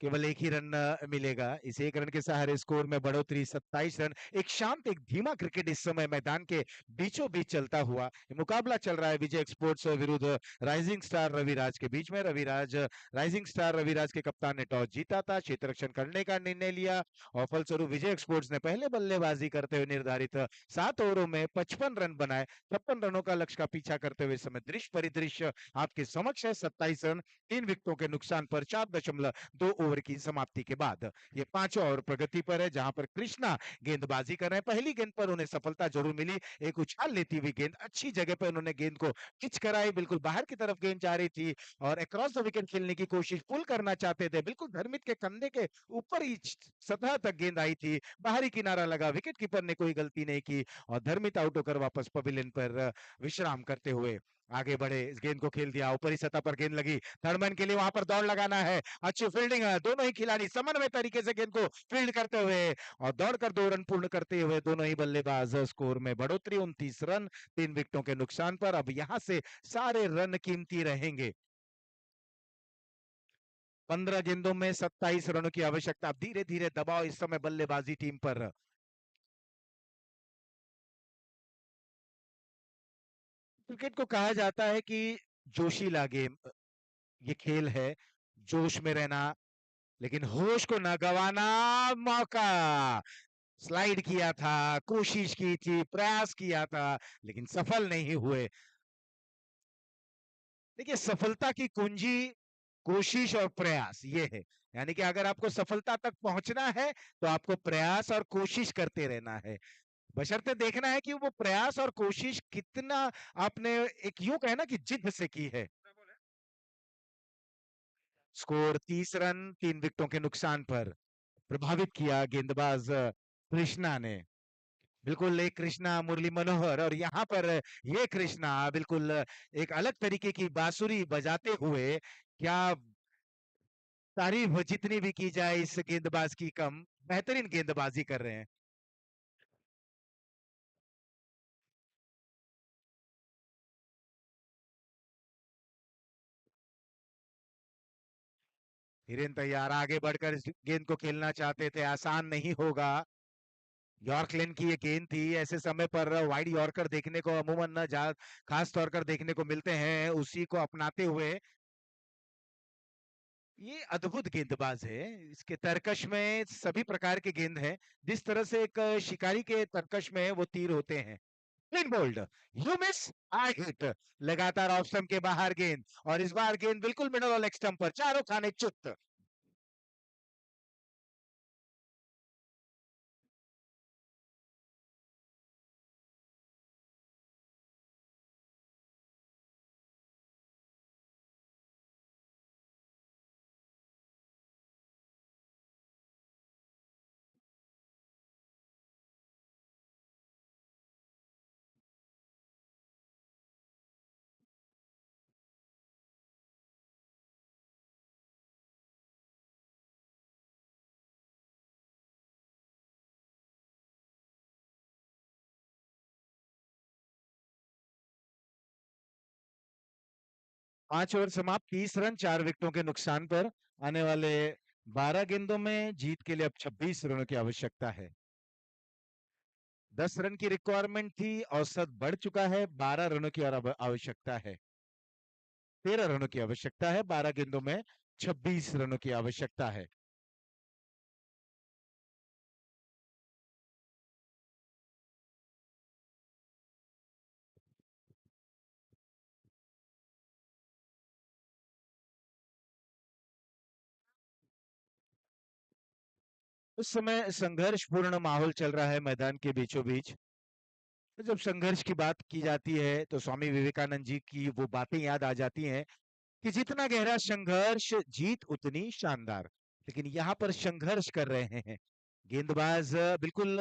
केवल एक ही रन मिलेगा। इस एक रन के सहारे स्कोर में बढ़ोतरी 27 रन। एक शांत, एक धीमा क्रिकेट इस समय मैदान के बीचों बीच चलता हुआ ये मुकाबला चल रहा है विजय एक्सपोर्ट्स विरुद्ध राइजिंग स्टार रविराज के बीच में। रविराज, राइजिंग स्टार रविराज के कप्तान ने टॉस जीता था, क्षेत्र रक्षण करने का निर्णय लिया और फलस्वरूप विजय एक्सपोर्ट्स ने पहले बल्लेबाजी करते हुए निर्धारित 7 ओवरों में 55 रन बनाए। 56 रनों का लक्ष्य का पीछा करते हुए इस समय दृश्य परिदृश्य आपके समक्ष है। 27 रन 3 विकेटों के नुकसान पर 4.2 ओवर की समाप्ति के बाद ये 5वां ओवर प्रगति पर है, जहां पर कृष्णा गेंदबाजी कर रहे हैं। पहली गेंद पर उन्हें सफलता जरूर मिली, एक उछाल लेती हुई गेंद, अच्छी जगह पर उन्होंने गेंद को पिच कराई, बिल्कुल बाहर की तरफ गेंद जा रही थी और अक्रॉस द विकेट खेलने की कोशिश पुल करना चाहते थे, बिल्कुल धर्मित के कंधे के ऊपर ही सतह तक गेंद आई थी, बाहरी किनारा लगा, विकेट कीपर ने कोई गलती नहीं की और धर्मित आउट होकर वापस पवेलियन पर विश्राम करते हुए आगे बढ़े। इस गेंद को खेल दिया, ऊपरी सतह पर गेंद लगी, थर्ड मैन के लिए वहां पर दौड़ लगाना है, अच्छी फील्डिंग है, दोनों ही खिलाड़ी समन्वय तरीके से गेंद को फील्ड करते हुए और दौड़कर 2 रन पूर्ण करते हुए दोनों ही बल्लेबाज स्कोर में बढ़ोतरी 29 रन 3 विकेटों के नुकसान पर। अब यहां से सारे रन कीमती रहेंगे। 15 गेंदों में 27 रनों की आवश्यकता। धीरे धीरे दबाव इस समय बल्लेबाजी टीम पर। क्रिकेट को कहा जाता है कि जोशीला गेम, ये खेल है, जोश में रहना, लेकिन होश को न गवाना। मौका स्लाइड किया था, कोशिश की थी, प्रयास किया था, लेकिन सफल नहीं हुए। देखिए, सफलता की कुंजी कोशिश और प्रयास ये है, यानी कि अगर आपको सफलता तक पहुंचना है तो आपको प्रयास और कोशिश करते रहना है, बशर्ते देखना है कि वो प्रयास और कोशिश कितना आपने एक यूं कहे ना कि जिद से की है। स्कोर 30 रन 3 विकेटों के नुकसान पर। प्रभावित किया गेंदबाज कृष्णा ने, बिल्कुल एक कृष्णा मुरली मनोहर, और यहाँ पर ये कृष्णा बिल्कुल एक अलग तरीके की बांसुरी बजाते हुए, क्या तारीफ जितनी भी की जाए इस गेंदबाज की कम, बेहतरीन गेंदबाजी कर रहे हैं। हिरेन तैयार, आगे बढ़कर इस गेंद को खेलना चाहते थे, आसान नहीं होगा। यॉर्कलैंड की ये गेंद थी, ऐसे समय पर वाइड यॉर्कर देखने को अमूमन न जा खास तौर पर देखने को मिलते हैं, उसी को अपनाते हुए ये अद्भुत गेंदबाज है। इसके तरकश में सभी प्रकार के गेंद हैं, जिस तरह से एक शिकारी के तरकश में वो तीर होते हैं। Clean bowled, you miss, I hit, लगातार ऑफ स्टंप के बाहर गेंद और इस बार गेंद बिल्कुल मिडल और लेग स्टंप पर, चारों खाने चुस्त। 5 ओवर समाप्त, 30 रन 4 विकेटों के नुकसान पर। आने वाले 12 गेंदों में जीत के लिए अब 26 रनों की आवश्यकता है। 10 रन की रिक्वायरमेंट थी, औसत बढ़ चुका है, 12 रनों की और अब आवश्यकता है। 13 रनों की आवश्यकता है, 12 गेंदों में 26 रनों की आवश्यकता है। उस समय संघर्षपूर्ण माहौल चल रहा है मैदान के बीचों बीच। तो जब संघर्ष की बात की जाती है तो स्वामी विवेकानंद जी की वो बातें याद आ जाती हैं कि जितना गहरा संघर्ष जीत उतनी शानदार। लेकिन यहाँ पर संघर्ष कर रहे हैं गेंदबाज, बिल्कुल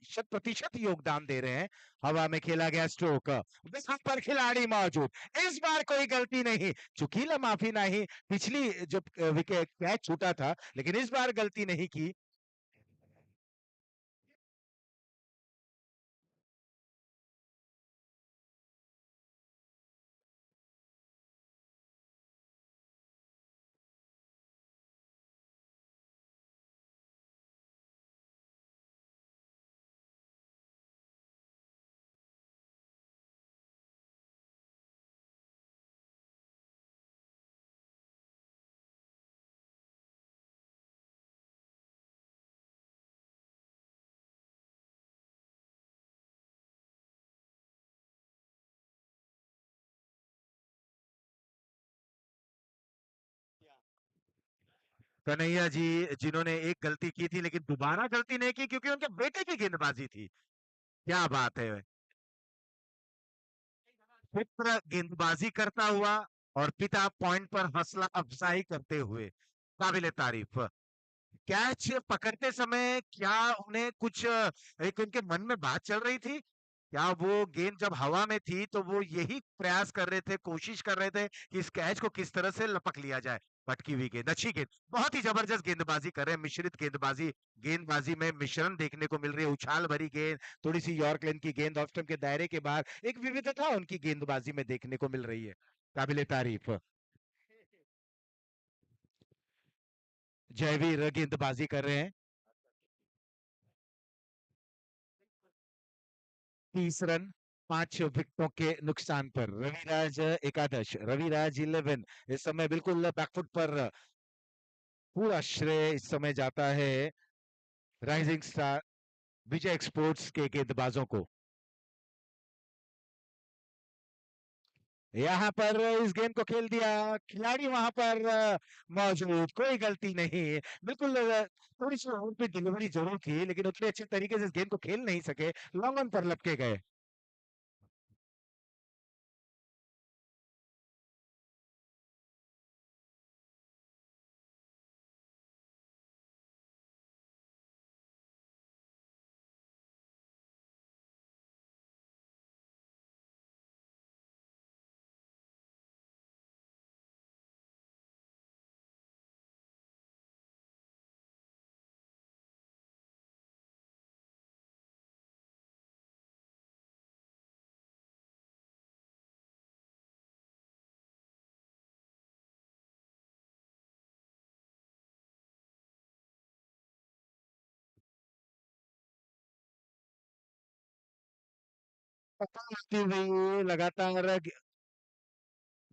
100% योगदान दे रहे हैं। हवा में खेला गया स्ट्रोक, वहां पर खिलाड़ी मौजूद, इस बार कोई गलती नहीं। चुकीला माफी नहीं, पिछली जब विकेट कैच छूटा था, लेकिन इस बार गलती नहीं की। कन्हैया जी, जिन्होंने एक गलती की थी लेकिन दोबारा गलती नहीं की क्योंकि उनके बेटे की गेंदबाजी थी। क्या बात है। पुत्र गेंदबाजी करता हुआ और पिता पॉइंट पर हौसला अफजाई करते हुए, काबिले तारीफ। कैच पकड़ते समय क्या उन्हें कुछ एक उनके मन में बात चल रही थी? क्या वो गेंद जब हवा में थी तो वो यही प्रयास कर रहे थे, कोशिश कर रहे थे कि इस कैच को किस तरह से लपक लिया जाए? भटकी हुई गेंद, अच्छी गेंद, बहुत ही जबरदस्त गेंदबाजी कर रहे हैं, मिश्रित गेंदबाजी। गेंदबाजी में मिश्रण देखने को मिल रही है, उछाल भरी गेंद, थोड़ी सी यॉर्क लेंथ की गेंद, ऑफ स्टंप के दायरे के बाहर, एक विविधता उनकी गेंदबाजी में देखने को मिल रही है, काबिले तारीफ। जयवीर गेंदबाजी कर रहे हैं। 30 रन 5 विकेटों के नुकसान पर। रविराज एकादश, रविराज 11 इस समय बिल्कुल बैकफुट पर। पूरा श्रेय इस समय जाता है राइजिंग स्टार विजय एक्सपोर्ट्स के गेंदबाजों को। यहाँ पर इस गेंद को खेल दिया, खिलाड़ी वहां पर मौजूद, कोई गलती नहीं। बिल्कुल थोड़ी सी और भी डिलीवरी जरूर थी लेकिन उतने अच्छे तरीके से इस गेंद को खेल नहीं सके, लॉन्ग ऑन पर लपके गए। लगातार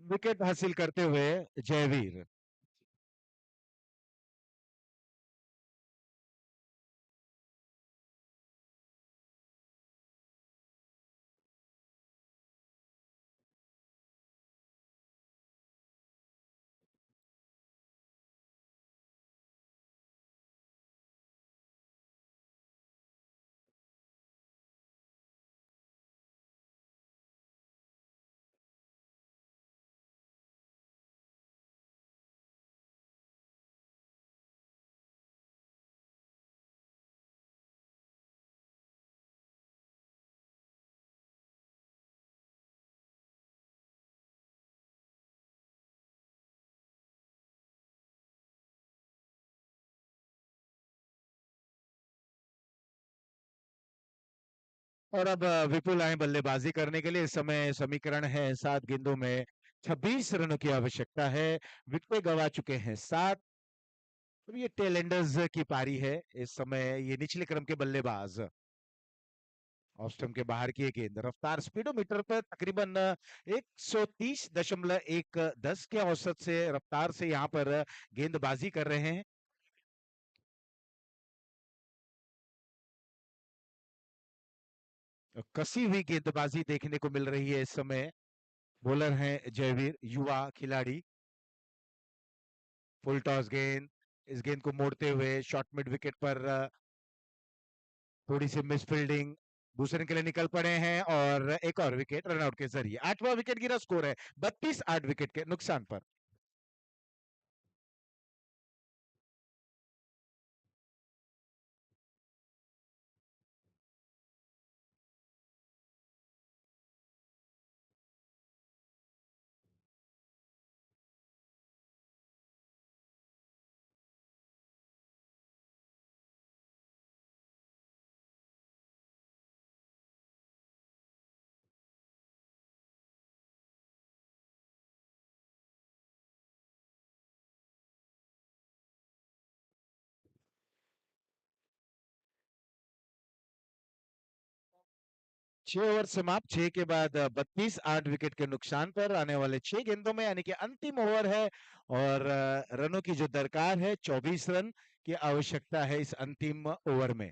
विकेट हासिल करते हुए जयवीर। और अब विपुल आए बल्लेबाजी करने के लिए। इस समय समीकरण है 7 गेंदों में 26 रनों की आवश्यकता है। विकेट गंवा चुके हैं 7। अब ये टेलेंडर्स की पारी है। इस समय ये निचले क्रम के बल्लेबाज। ऑफ स्टंप के बाहर की गेंद, रफ्तार स्पीडोमीटर पर तकरीबन 130.110 के औसत से रफ्तार से यहाँ पर गेंदबाजी कर रहे हैं। कसी हुई गेंदबाजी देखने को मिल रही है इस समय। बॉलर हैं जयवीर, युवा खिलाड़ी। फुल टॉस गेंद, इस गेंद को मोड़ते हुए शॉर्ट मिड विकेट पर थोड़ी सी मिस फील्डिंग, दूसरे के लिए निकल पड़े हैं और एक और विकेट रनआउट के जरिए। 8वां विकेट गिरा, स्कोर है 32 8 विकेट के नुकसान पर। छह ओवर समाप्त, 6 के बाद 32 8 विकेट के नुकसान पर। आने वाले 6 गेंदों में यानी कि अंतिम ओवर है और रनों की जो दरकार है 24 रन की आवश्यकता है इस अंतिम ओवर में।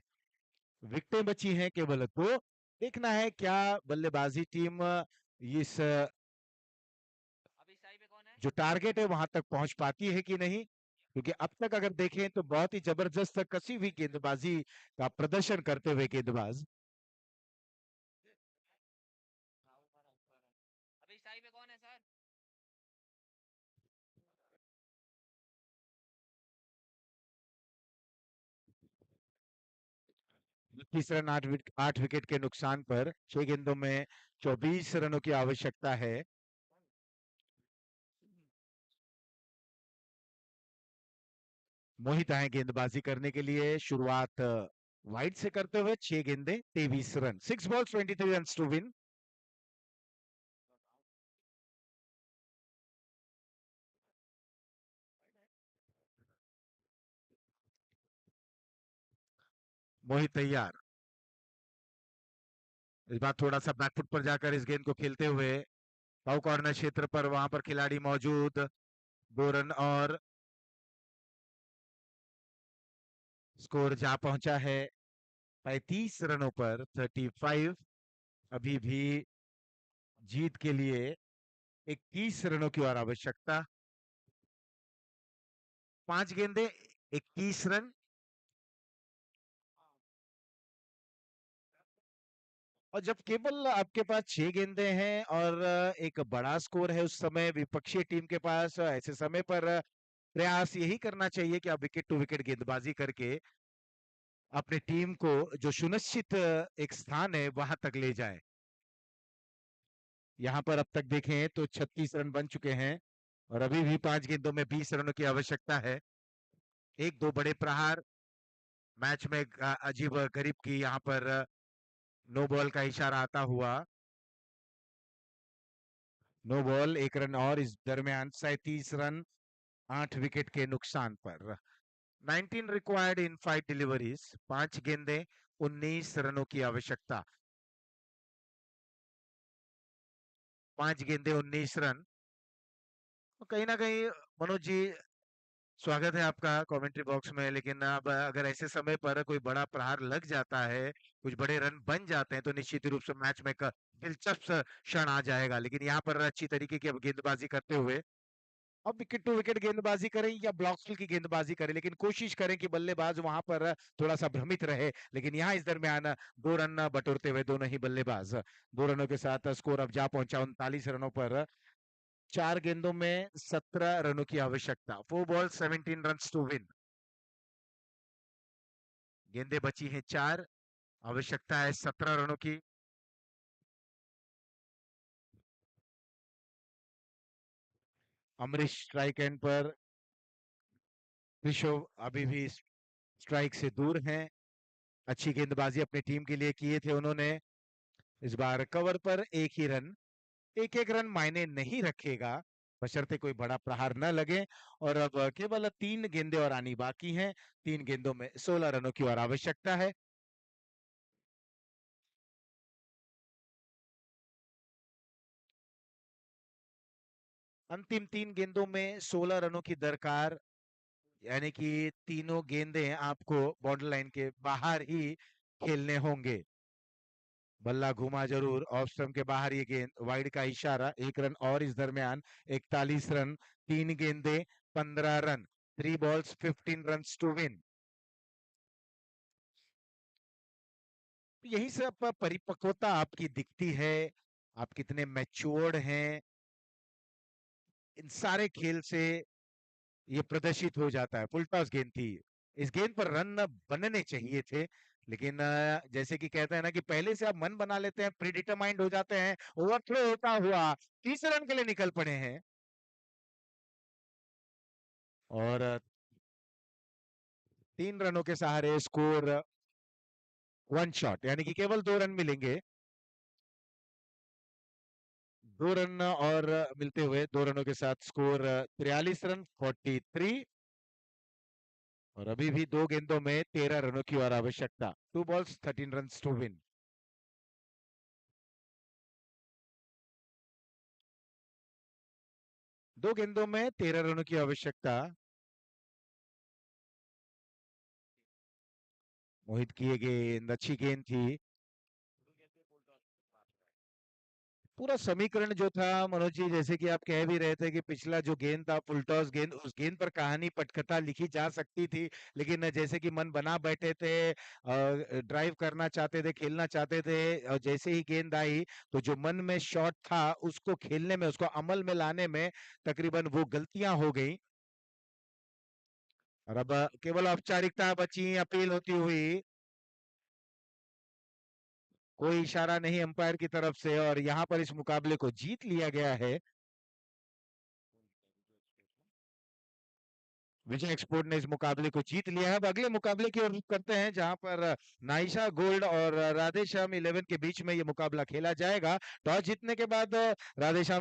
विकेटें बची हैं केवल 2। देखना है क्या बल्लेबाजी टीम इस अभी साई पे कौन है? जो टारगेट है वहां तक पहुंच पाती है कि नहीं, क्योंकि अब तक अगर देखें तो बहुत ही जबरदस्त कसी हुई गेंदबाजी का प्रदर्शन करते हुए गेंदबाज। अभी साई पे कौन है सर? 32 रन 8 विकेट के नुकसान पर 6 गेंदों में 24 रनों की आवश्यकता है। मोहित आए गेंदबाजी करने के लिए। शुरुआत वाइड से करते हुए 6 गेंदे 23 run, 6 balls 23 run to win. Mohit तैयार, इस बार थोड़ा सा बैकफुट पर जाकर इस गेंद को खेलते हुए। पाव कॉर्नर क्षेत्र पर वहां पर खिलाड़ी मौजूद। 2 रन और स्कोर जा पहुंचा है 35 रनों पर 35। अभी भी जीत के लिए 21 रनों की और आवश्यकता। 5 गेंदे 21 रन। और जब केवल आपके पास 6 गेंदे हैं और एक बड़ा स्कोर है उस समय विपक्षी टीम के पास, ऐसे समय पर प्रयास यही करना चाहिए कि आप विकेट टू विकेट गेंदबाजी करके अपनी टीम को जो सुनिश्चित एक स्थान है वहां तक ले जाए। यहां पर अब तक देखें तो 36 रन बन चुके हैं और अभी भी 5 गेंदों में 20 रनों की आवश्यकता है। एक दो बड़े प्रहार, मैच में अजीब गरीब की यहाँ पर नो बॉल का इशारा आता हुआ। नो बॉल, 1 रन और इस दरमियान 37 रन 8 विकेट के नुकसान पर। 19 रिक्वायर्ड इन 5 डिलीवरीज, 5 गेंदे 19 रनों की आवश्यकता। 5 गेंदे 19 रन। कहीं ना कहीं मनोज जी, स्वागत है आपका कमेंट्री बॉक्स में, लेकिन अब अगर ऐसे समय पर कोई बड़ा प्रहार लग जाता है, कुछ बड़े रन बन जाते हैं, तो निश्चित रूप से मैच में एक दिलचस्प क्षण आ जाएगा। लेकिन यहाँ पर अच्छी तरीके की अब गेंदबाजी करते हुए अब विकेट टू विकेट गेंदबाजी करें या ब्लॉक फिल की गेंदबाजी करें, लेकिन कोशिश करें कि बल्लेबाज वहां पर थोड़ा सा भ्रमित रहे। लेकिन यहाँ इस दरमियान 2 रन बटोरते हुए दोनों ही बल्लेबाज। 2 रनों के साथ स्कोर अब जा पहुंचा 39 रनों पर। 4 गेंदों में 17 रनों की आवश्यकता। 4 बॉल 17 रन टू विन। गेंदें बची हैं 4, आवश्यकता है 17 रनों की। अमरीश स्ट्राइक एंड पर, ऋषभ अभी भी स्ट्राइक से दूर हैं। अच्छी गेंदबाजी अपनी टीम के लिए किए थे उन्होंने। इस बार कवर पर 1 ही रन, एक एक रन मायने नहीं रखेगा, बशर्ते कोई बड़ा प्रहार न लगे। और अब केवल 3 गेंदें और आनी बाकी हैं। 3 गेंदों में 16 रनों की और आवश्यकता है। अंतिम 3 गेंदों में 16 रनों की दरकार, यानी कि तीनों गेंदें आपको बॉर्डर लाइन के बाहर ही खेलने होंगे। बल्ला घुमा जरूर, ऑफ स्टंप के बाहर ये गेंद, वाइड का इशारा, 1 रन और इस दरमियान 41 रन, 3 गेंदें 15 run, 3 balls 15 runs to win। यही सब परिपक्वता आपकी दिखती है, आप कितने मैच्योर्ड हैं, इन सारे खेल से ये प्रदर्शित हो जाता है। फुल टॉस गेंद थी, इस गेंद पर रन बनने चाहिए थे, लेकिन जैसे कि कहते हैं ना कि पहले से आप मन बना लेते हैं, प्रीडिटरमाइंड हो जाते हैं, ओवरथ्रो होता हुआ 30 रन के लिए निकल पड़े हैं। और 3 रनों के सहारे स्कोर 1 शॉट, यानी कि केवल 2 रन मिलेंगे। 2 रन और मिलते हुए 2 रनों के साथ स्कोर 43 रन 43। और अभी भी 2 गेंदों में 13 रनों की और आवश्यकता। 2 balls 13 runs to win। दो गेंदों में 13 रनों की आवश्यकता। मोहित की ये गेंद अच्छी गेंद थी। पूरा समीकरण जो था मनोज जी, जैसे कि आप कह भी रहे थे कि पिछला जो गेंद था फुल टॉस गेंद, उस गेंद पर कहानी पटकथा लिखी जा सकती थी, लेकिन जैसे कि मन बना बैठे थे, ड्राइव करना चाहते थे, खेलना चाहते थे, और जैसे ही गेंद आई तो जो मन में शॉट था उसको खेलने में, उसको अमल में लाने में तकरीबन वो गलतियां हो गई। और अब केवल औपचारिकता बची, अपील होती हुई, कोई इशारा नहीं अंपायर की तरफ से, और यहाँ पर इस मुकाबले को जीत लिया गया है। विजय एक्सपोर्ट ने इस मुकाबले को जीत लिया है। अब अगले मुकाबले की ओर रुख करते हैं, जहां पर नाइशा गोल्ड और राधेश्याम 11 के बीच में ये मुकाबला खेला जाएगा। टॉस जीतने के बाद राधेश्याम